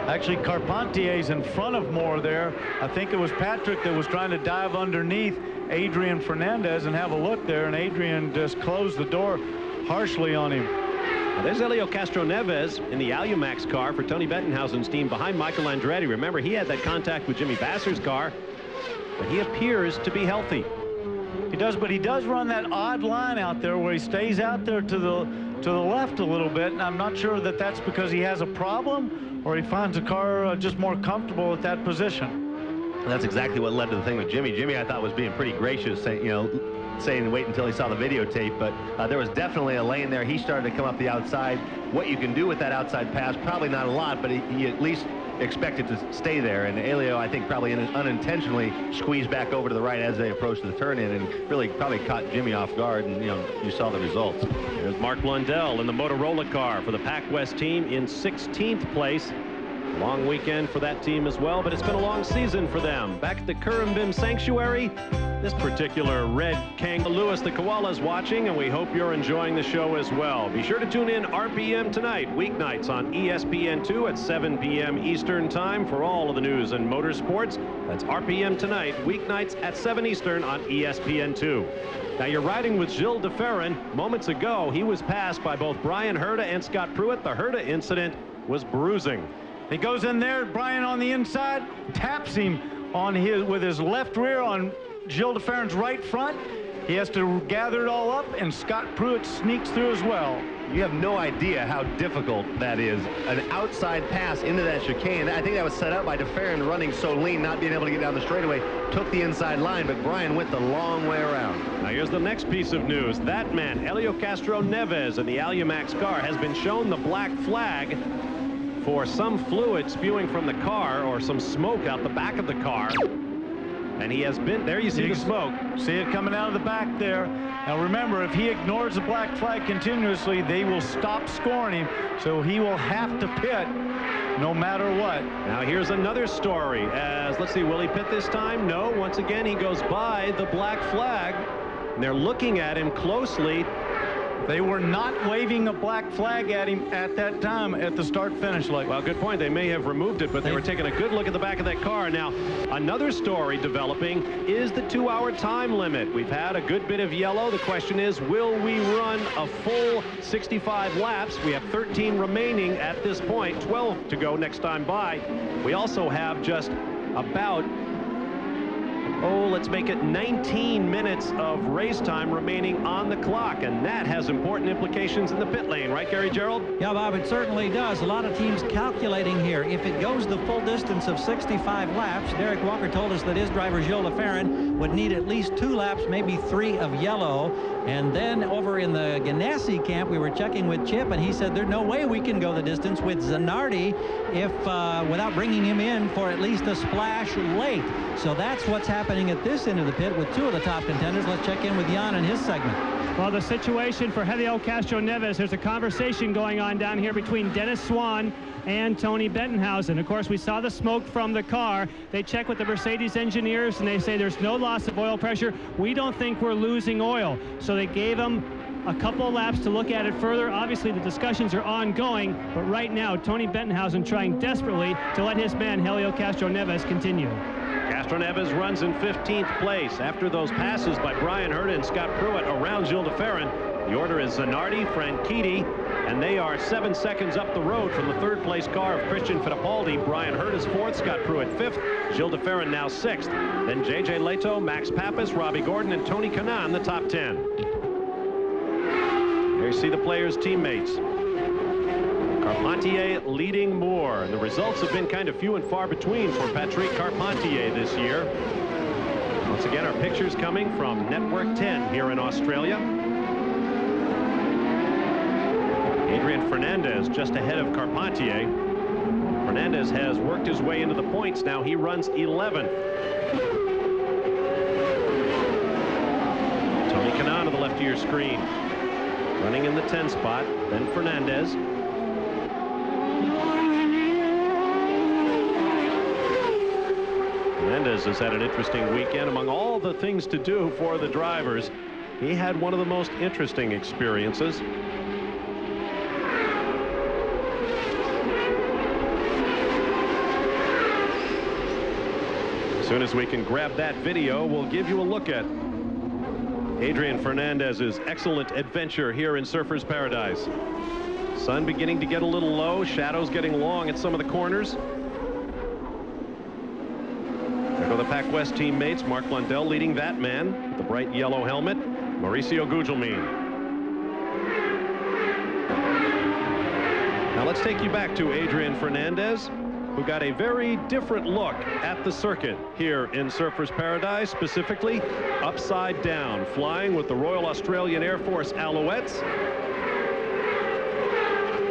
Actually, Carpentier's in front of Moore there. I think it was Patrick that was trying to dive underneath Adrian Fernandez and have a look there, and Adrian just closed the door harshly on him. Well, there's Helio Castroneves in the Alumax car for Tony Bettenhausen's team behind Michael Andretti. Remember, he had that contact with Jimmy Vasser's car, but he appears to be healthy. He does, but he does run that odd line out there where he stays out there to the left a little bit, and I'm not sure that that's because he has a problem or he finds the car just more comfortable at that position. That's exactly what led to the thing with Jimmy. Jimmy, I thought, was being pretty gracious, saying wait until he saw the videotape, but there was definitely a lane there. He started to come up the outside. What you can do with that outside pass, probably not a lot, but he at least expected to stay there. And Helio, I think, probably unintentionally squeezed back over to the right as they approached the turn-in, and really probably caught Jimmy off guard, and you saw the results. There's Mark Blundell in the Motorola car for the Pac West team in 16th place. Long weekend for that team as well, but it's been a long season for them. Back at the Currumbin Sanctuary, this particular red Kangaroo. Lewis the Koala's watching, and we hope you're enjoying the show as well. Be sure to tune in RPM tonight, weeknights on ESPN2 at 7 p.m. Eastern Time for all of the news and motorsports. That's RPM tonight, weeknights at 7 Eastern on ESPN2. Now you're riding with Gilles de Ferran. Moments ago, he was passed by both Brian Herta and Scott Pruitt. The Herta incident was bruising. He goes in there, Brian on the inside, taps him with his left rear on Gilles de Ferran's right front. He has to gather it all up, and Scott Pruitt sneaks through as well. You have no idea how difficult that is. An outside pass into that chicane. I think that was set up by de Ferran running so lean, not being able to get down the straightaway. Took the inside line, but Brian went the long way around. Now here's the next piece of news. That man, Helio Castroneves in the Alumax car, has been shown the black flag for some fluid spewing from the car or some smoke out the back of the car. And he has been there. You see the smoke. See it coming out of the back there. Now remember, if he ignores the black flag continuously, they will stop scoring him. So he will have to pit no matter what. Now here's another story. As let's see, will he pit this time? No. Once again, he goes by the black flag. And they're looking at him closely. They were not waving a black flag at him at that time at the start-finish line. Well, good point. They may have removed it, but they were taking a good look at the back of that car. Now, another story developing is the 2-hour time limit. We've had a good bit of yellow. The question is, will we run a full 65 laps? We have 13 remaining at this point, 12 to go next time by. We also have just about, let's make it 19 minutes of race time remaining on the clock, and that has important implications in the pit lane, right, Gary Gerould? Yeah, Bob, it certainly does. A lot of teams calculating here. If it goes the full distance of 65 laps, Derek Walker told us that his driver, Gilles LaFerrin, would need at least 2 laps, maybe 3 of yellow. And then over in the Ganassi camp, we were checking with Chip, and he said there's no way we can go the distance with Zanardi if without bringing him in for at least a splash late. So that's what's happening at this end of the pit with 2 of the top contenders. Let's check in with Jan in his segment. Well, the situation for Helio Castroneves, there's a conversation going on down here between Dennis Swan and Tony Bettenhausen. Of course, we saw the smoke from the car. They check with the Mercedes engineers, and they say there's no loss of oil pressure. We don't think we're losing oil. So they gave him a couple of laps to look at it further. Obviously, the discussions are ongoing, but right now, Tony Bettenhausen trying desperately to let his man, Helio Castroneves, continue. Castroneves runs in 15th place after those passes by Brian Herta and Scott Pruitt around Gilles LaFerrin. The order is Zanardi, Franchitti, and they are 7 seconds up the road from the 3rd place car of Christian Fittipaldi. Brian Herta's 4th, Scott Pruitt 5th, Gilles LaFerrin now 6th. Then J.J. Leto, Max Pappas, Robbie Gordon, and Tony Kanaan, the top 10. There you see the players' teammates. Carpentier leading more. And the results have been kind of few and far between for Patrick Carpentier this year. Once again, our pictures coming from Network 10 here in Australia. Adrian Fernandez just ahead of Carpentier. Fernandez has worked his way into the points. Now he runs 11th. Tony Kanaan to the left of your screen. Running in the 10 spot. Then Fernandez. Fernandez has had an interesting weekend. Among all the things to do for the drivers, he had one of the most interesting experiences. As soon as we can grab that video, we'll give you a look at Adrian Fernandez's excellent adventure here in Surfers Paradise. Sun beginning to get a little low, shadows getting long at some of the corners. There go the Pac West teammates. Mark Blundell leading that man with the bright yellow helmet. Mauricio Gugelmin. Now let's take you back to Adrian Fernandez, who got a very different look at the circuit here in Surfers Paradise, specifically upside down, flying with the Royal Australian Air Force Alouettes.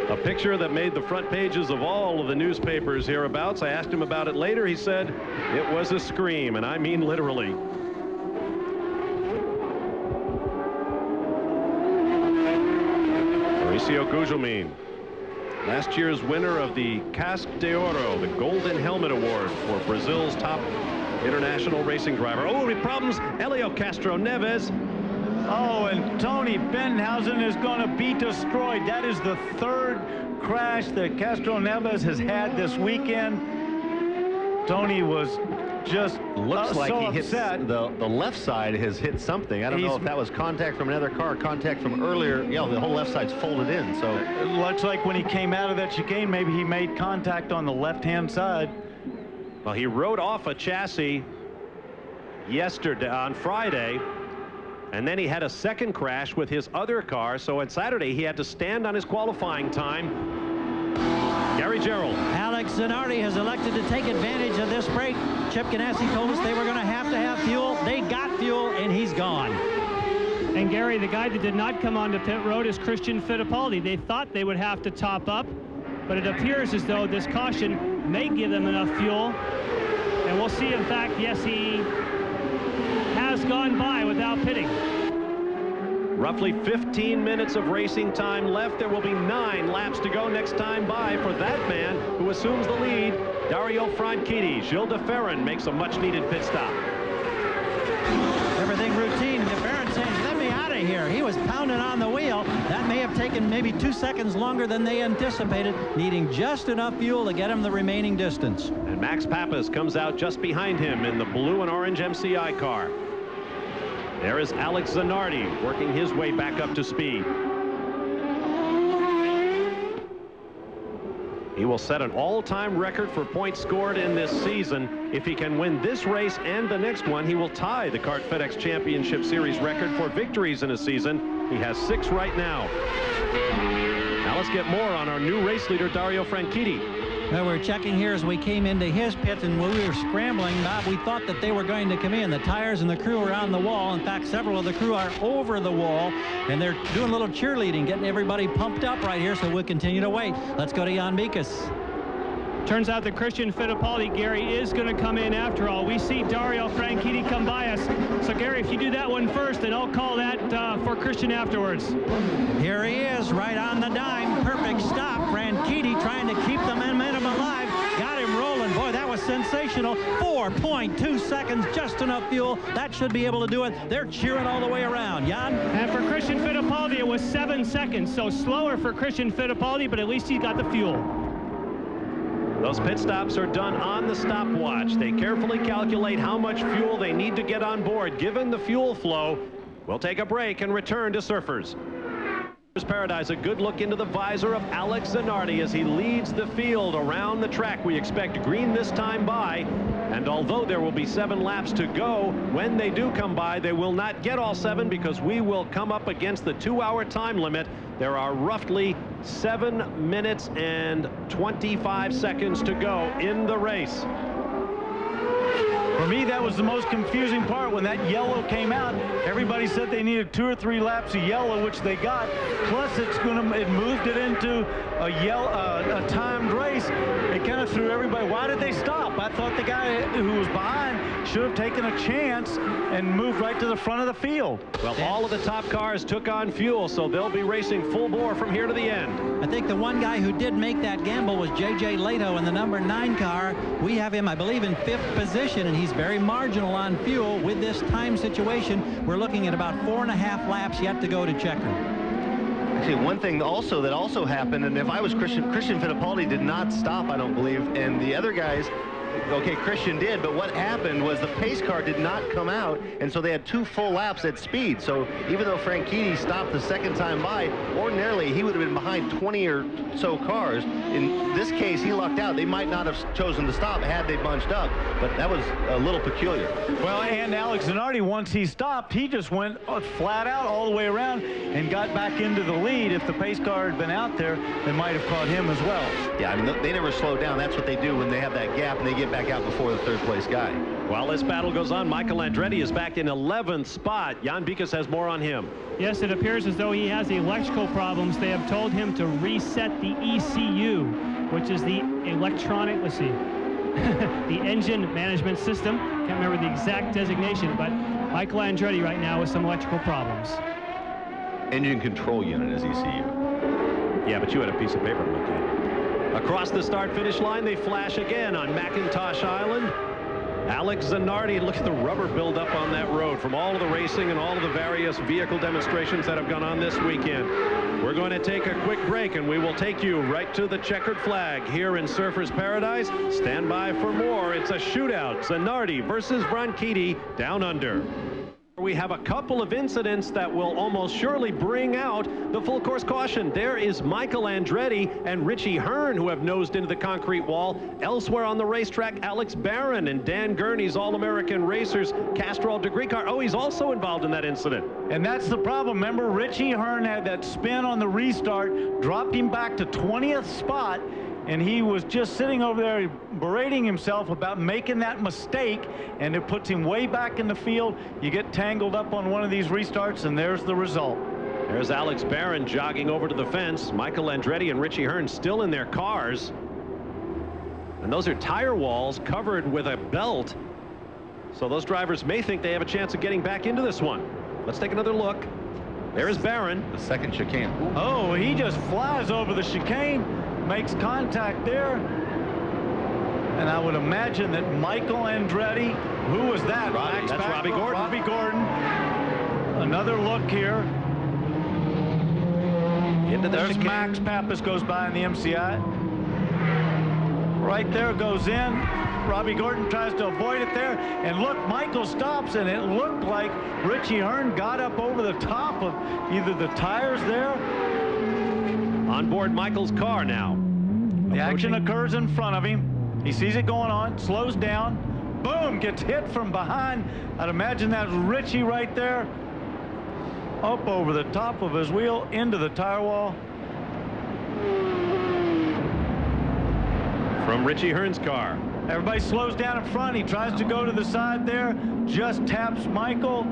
A picture that made the front pages of all of the newspapers hereabouts. I asked him about it later. He said it was a scream, and I mean literally. Mauricio Gugelmin, last year's winner of the Casque de Oro, the Golden Helmet Award for Brazil's top international racing driver. Oh, problems. Helio Castroneves. Oh, and Tony Bettenhausen is going to be destroyed. That is the 3rd crash that Castroneves has had this weekend. Tony was just looks like so he hit the left side has hit something. I don't know if that was contact from another car, contact from earlier. Yeah, the whole left side's folded in. So it looks like when he came out of that chicane, maybe he made contact on the left-hand side. Well, he rode off a chassis yesterday on Friday. And then he had a second crash with his other car. So on Saturday, he had to stand on his qualifying time. Gary Gerould. Alex Zanardi has elected to take advantage of this break. Chip Ganassi told us they were going to have fuel. They got fuel, and he's gone. And Gary, the guy that did not come onto pit road is Christian Fittipaldi. They thought they would have to top up, but it appears as though this caution may give them enough fuel. And we'll see, in fact, yes, he has gone by without pitting. Roughly 15 minutes of racing time left. There will be 9 laps to go next time by for that man who assumes the lead, Dario Franchitti. Gilles de Ferran makes a much-needed pit stop. Everything routine. De Ferran saying, let me out of here. He was pounding on the wheel. That may have taken maybe 2 seconds longer than they anticipated, needing just enough fuel to get him the remaining distance. And Max Pappas comes out just behind him in the blue and orange MCI car. There is Alex Zanardi working his way back up to speed. He will set an all-time record for points scored in this season. If he can win this race and the next one, he will tie the CART FedEx Championship Series record for victories in a season. He has 6 right now. Now let's get more on our new race leader, Dario Franchitti. Well, we're checking here as we came into his pit, and when we were scrambling, Bob, we thought that they were going to come in. The tires and the crew are on the wall. In fact, several of the crew are over the wall, and they're doing a little cheerleading, getting everybody pumped up right here, so we'll continue to wait. Let's go to Jan Bikus. Turns out that Christian Fittipaldi, Gary, is going to come in after all. We see Dario Franchitti come by us. So, Gary, if you do that one first, then I'll call that for Christian afterwards. Here he is, right on the dime. Perfect stop. Franchitti trying to keep the momentum alive. Got him rolling. Boy, that was sensational. 4.2 seconds, just enough fuel. That should be able to do it. They're cheering all the way around. Jan? And for Christian Fittipaldi, it was 7 seconds. So slower for Christian Fittipaldi, but at least he got the fuel. Those pit stops are done on the stopwatch. They carefully calculate how much fuel they need to get on board. Given the fuel flow, we'll take a break and return to Surfers Paradise. A good look into the visor of Alex Zanardi as he leads the field around the track. We expect green this time by, and although there will be 7 laps to go, when they do come by, they will not get all 7 because we will come up against the 2-hour time limit. There are roughly 7 minutes and 25 seconds to go in the race. For me, that was the most confusing part. When that yellow came out, everybody said they needed 2 or 3 laps of yellow, which they got. Plus, it moved it into a timed race. It kind of threw everybody. Why did they stop? I thought the guy who was behind should have taken a chance and moved right to the front of the field. Well, all of the top cars took on fuel, so they'll be racing full bore from here to the end. I think the one guy who did make that gamble was J.J. Leto in the number 9 car. We have him, I believe, in 5th position, and he's very marginal on fuel. With this time situation, we're looking at about 4.5 laps yet to go to Checker. Actually, one thing also that also happened, and if I was Christian Fittipaldi did not stop, I don't believe, and the other guys, okay, Christian did, but what happened was the pace car did not come out, and so they had 2 full laps at speed. So even though Franchitti stopped the second time by, ordinarily he would have been behind 20 or so cars. In this case, he lucked out. They might not have chosen to stop had they bunched up, but that was a little peculiar. Well, and Alex Zanardi, once he stopped, he just went flat out all the way around and got back into the lead. If the pace car had been out there, they might have caught him as well. Yeah, I mean, they never slow down. That's what they do when they have that gap and they get back out before the 3rd place guy. While this battle goes on, Michael Andretti is back in 11th spot. Jan Bikus has more on him. Yes, it appears as though he has electrical problems. They have told him to reset the ECU, which is the electronic, let's see, the engine management system. Can't remember the exact designation, but Michael Andretti right now with some electrical problems. Engine control unit is ECU. Yeah, but you had a piece of paper to look at. Across the start-finish line, they flash again on McIntosh Island. Alex Zanardi, look at the rubber buildup on that road from all of the racing and all of the various vehicle demonstrations that have gone on this weekend. We're going to take a quick break, and we will take you right to the checkered flag here in Surfers Paradise. Stand by for more. It's a shootout. Zanardi versus Franchitti down under. We have a couple of incidents that will almost surely bring out the full course caution. There is Michael Andretti and Richie Hearn, who have nosed into the concrete wall. Elsewhere on the racetrack, Alex Barron and Dan Gurney's All-American Racers Castrol degree car. Oh, he's also involved in that incident. And that's the problem. Remember, Richie Hearn had that spin on the restart, dropped him back to 20th spot, and he was just sitting over there berating himself about making that mistake, and it puts him way back in the field. You get tangled up on one of these restarts, and there's the result. There's Alex Barron jogging over to the fence. Michael Andretti and Richie Hearn still in their cars. And those are tire walls covered with a belt. So those drivers may think they have a chance of getting back into this one. Let's take another look. There is Barron. The second chicane. Oh, he just flies over the chicane, makes contact there. And I would imagine that Michael Andretti, who was that? That's Robbie Gordon. Robbie Gordon. Another look here. There's chicane. Max Pappas goes by in the MCI. Right there goes in. Robbie Gordon tries to avoid it there. And look, Michael stops, and it looked like Richie Hearn got up over the top of either the tires there. On board Michael's car now. The action occurs in front of him. He sees it going on, slows down. Boom, gets hit from behind. I'd imagine that's Richie right there. Up over the top of his wheel into the tire wall. From Richie Hearn's car. Everybody slows down in front. He tries to go to the side there. Just taps Michael.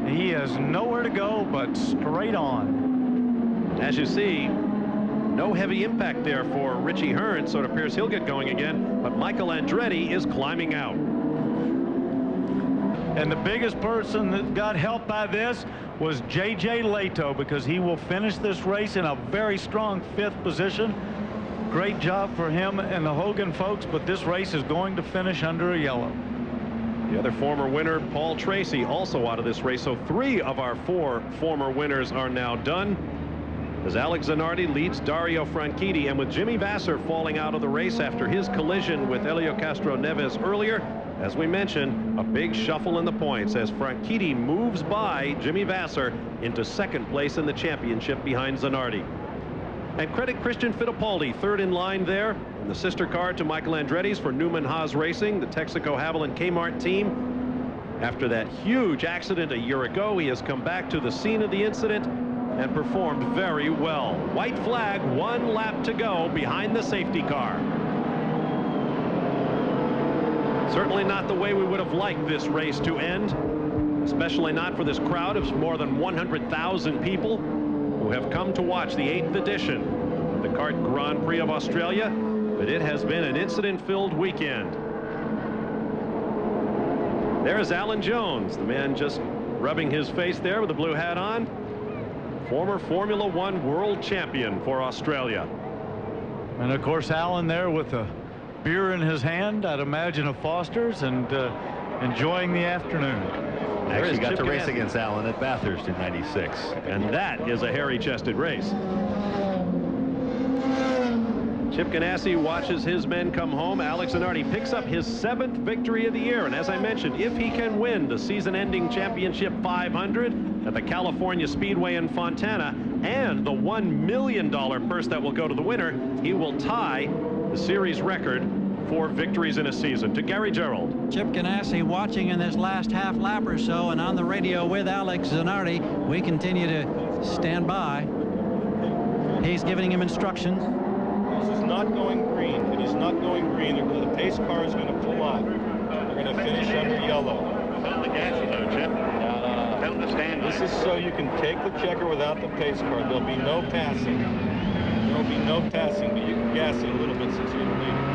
He has nowhere to go but straight on. As you see, no heavy impact there for Richie Hearn, so it appears he'll get going again. But Michael Andretti is climbing out. And the biggest person that got helped by this was J.J. Leto, because he will finish this race in a very strong 5th position. Great job for him and the Hogan folks, but this race is going to finish under a yellow. The other former winner, Paul Tracy, also out of this race. So 3 of our 4 former winners are now done, as Alex Zanardi leads Dario Franchitti, and with Jimmy Vasser falling out of the race after his collision with Helio Castro Neves earlier, as we mentioned, a big shuffle in the points as Franchitti moves by Jimmy Vasser into 2nd place in the championship behind Zanardi. And credit Christian Fittipaldi, 3rd in line there, in the sister car to Michael Andretti's for Newman Haas Racing, the Texaco Haviland Kmart team. After that huge accident a year ago, he has come back to the scene of the incident and performed very well. White flag, 1 lap to go behind the safety car. Certainly not the way we would have liked this race to end, especially not for this crowd of more than 100,000 people who have come to watch the 8th edition of the Kart Grand Prix of Australia. But it has been an incident-filled weekend. There's Alan Jones, the man just rubbing his face there with the blue hat on. Former Formula One world champion for Australia. And of course, Alan there with a beer in his hand, I'd imagine, of Foster's, and enjoying the afternoon. Actually got to race against Alan at Bathurst in '96. And that is a hairy-chested race. Chip Ganassi watches his men come home. Alex Zanardi picks up his 7th victory of the year. And as I mentioned, if he can win the season-ending championship 500 at the California Speedway in Fontana and the $1 million purse that will go to the winner, he will tie the series record for victories in a season. To Gary Gerould. Chip Ganassi watching in this last half lap or so, and on the radio with Alex Zanardi. We continue to stand by. He's giving him instructions. This is not going green. It is not going green. The pace car is going to pull out. They're going to finish under yellow. Found the gas though, Chip. Found the stand. This is so you can take the checker without the pace car. There'll be no passing. There'll be no passing, but you can gas it a little bit since you're the leader.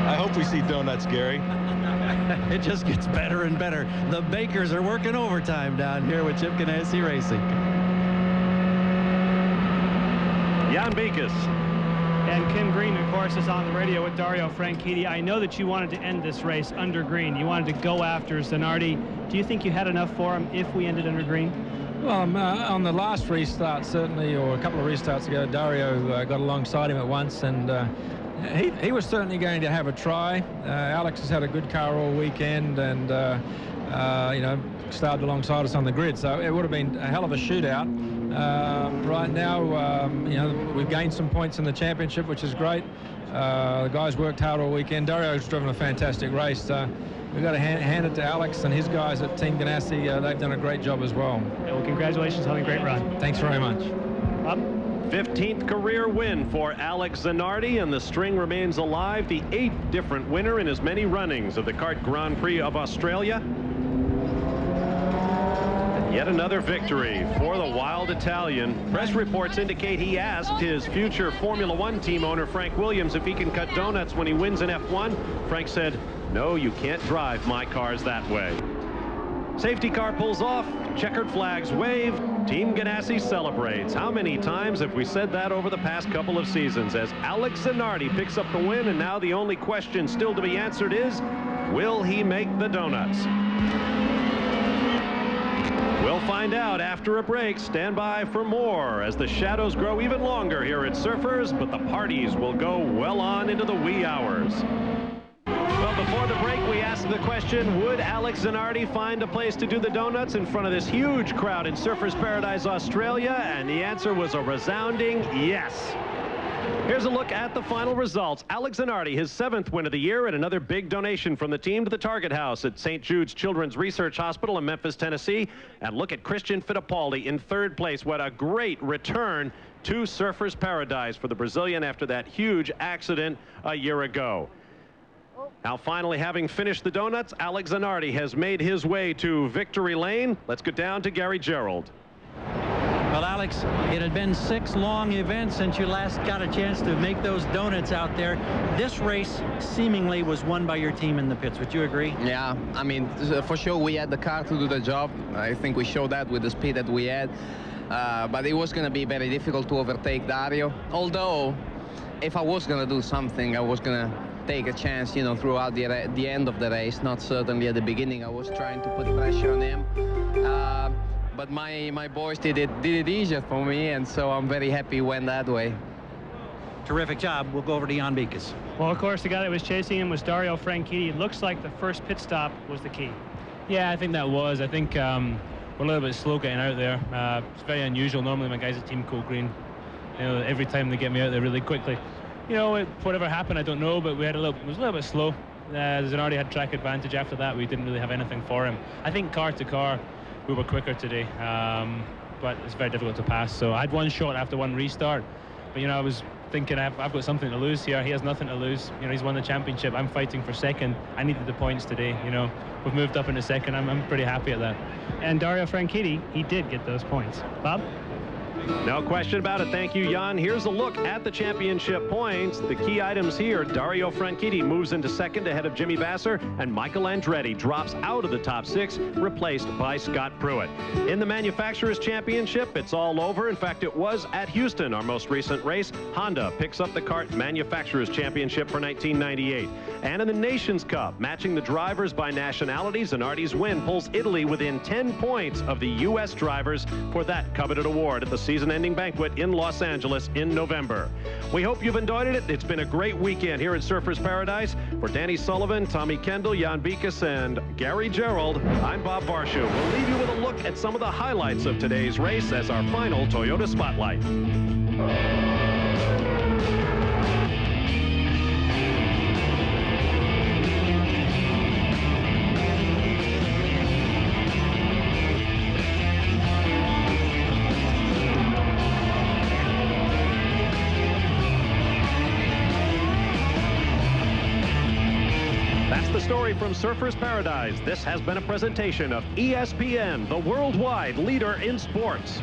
I hope we see donuts, Gary. It just gets better and better. The bakers are working overtime down here with Chip Ganassi Racing. Jan Beekes. And Ken Green, of course, is on the radio with Dario Franchitti. I know that you wanted to end this race under green. You wanted to go after Zanardi. Do you think you had enough for him if we ended under green? Well, on the last restart, certainly, or a couple of restarts ago, Dario got alongside him at once, and he was certainly going to have a try. Alex has had a good car all weekend, and you know, started alongside us on the grid, so it would have been a hell of a shootout. Right now, you know, we've gained some points in the championship, which is great. The guys worked hard all weekend. Dario's driven a fantastic race. We've got to hand it to Alex and his guys at Team Ganassi. They've done a great job as well. Yeah, well, congratulations on a great run. Thanks very much. 15th career win for Alex Zanardi, and the string remains alive. The 8th different winner in as many runnings of the Kart Grand Prix of Australia. And yet another victory for the Wild Italian. Press reports indicate he asked his future Formula One team owner Frank Williams if he can cut donuts when he wins in F1. Frank said, No, you can't drive my cars that way. Safety car pulls off, checkered flags wave, Team Ganassi celebrates. How many times have we said that over the past couple of seasons as Alex Zanardi picks up the win, and now the only question still to be answered is, will he make the donuts? We'll find out after a break. Stand by for more as the shadows grow even longer here at Surfers, but the parties will go well on into the wee hours. Well, before the break, we asked the question, would Alex Zanardi find a place to do the donuts in front of this huge crowd in Surfers Paradise, Australia? And the answer was a resounding yes. Here's a look at the final results. Alex Zanardi, his 7th win of the year, and another big donation from the team to the Target House at St. Jude's Children's Research Hospital in Memphis, Tennessee. And look at Christian Fittipaldi in 3rd place. What a great return to Surfers Paradise for the Brazilian after that huge accident a year ago. Now, finally, having finished the donuts, Alex Zanardi has made his way to victory lane. Let's go down to Gary Gerould. Well, Alex, it had been 6 long events since you last got a chance to make those donuts out there. This race seemingly was won by your team in the pits. Would you agree? Yeah, I mean, for sure we had the car to do the job. I think we showed that with the speed that we had. But it was going to be very difficult to overtake Dario. Although, if I was going to do something, I was going to take a chance, you know, throughout the end of the race, not certainly at the beginning. I was trying to put pressure on him. But my boys did it easier for me, and so I'm very happy it went that way. Terrific job. We'll go over to Jan Beekes. Well, of course, the guy that was chasing him was Dario Franchitti. It looks like the first pit stop was the key. Yeah, I think that was. I think we're a little bit slow getting out there. It's very unusual. Normally my guys at Team Cold Green, you know, every time they get me out there really quickly. You know, whatever happened, I don't know, but it was a little bit slow. Zanardi had track advantage after that. We didn't really have anything for him. I think car to car, we were quicker today, but it's very difficult to pass. So I had one shot after one restart, but you know, I was thinking I've got something to lose here. He has nothing to lose. You know, he's won the championship. I'm fighting for 2nd. I needed the points today. You know, we've moved up into 2nd. I'm pretty happy at that. And Dario Franchitti, he did get those points. Bob? No question about it. Thank you, Jan. Here's a look at the championship points. The key items here, Dario Franchitti moves into 2nd ahead of Jimmy Vasser, and Michael Andretti drops out of the top 6, replaced by Scott Pruitt. In the Manufacturers' Championship, it's all over. In fact, it was at Houston, our most recent race. Honda picks up the CART Manufacturers' Championship for 1998. And in the Nations Cup, matching the drivers by nationality, Zanardi's win pulls Italy within 10 points of the U.S. drivers for that coveted award at the season-ending banquet in Los Angeles in November. We hope you've enjoyed it. It's been a great weekend here at Surfers Paradise. For Danny Sullivan, Tommy Kendall, Jan Beekes, and Gary Gerould, I'm Bob Varsho. We'll leave you with a look at some of the highlights of today's race as our final Toyota Spotlight. Story from Surfers Paradise. This has been a presentation of ESPN, the worldwide leader in sports.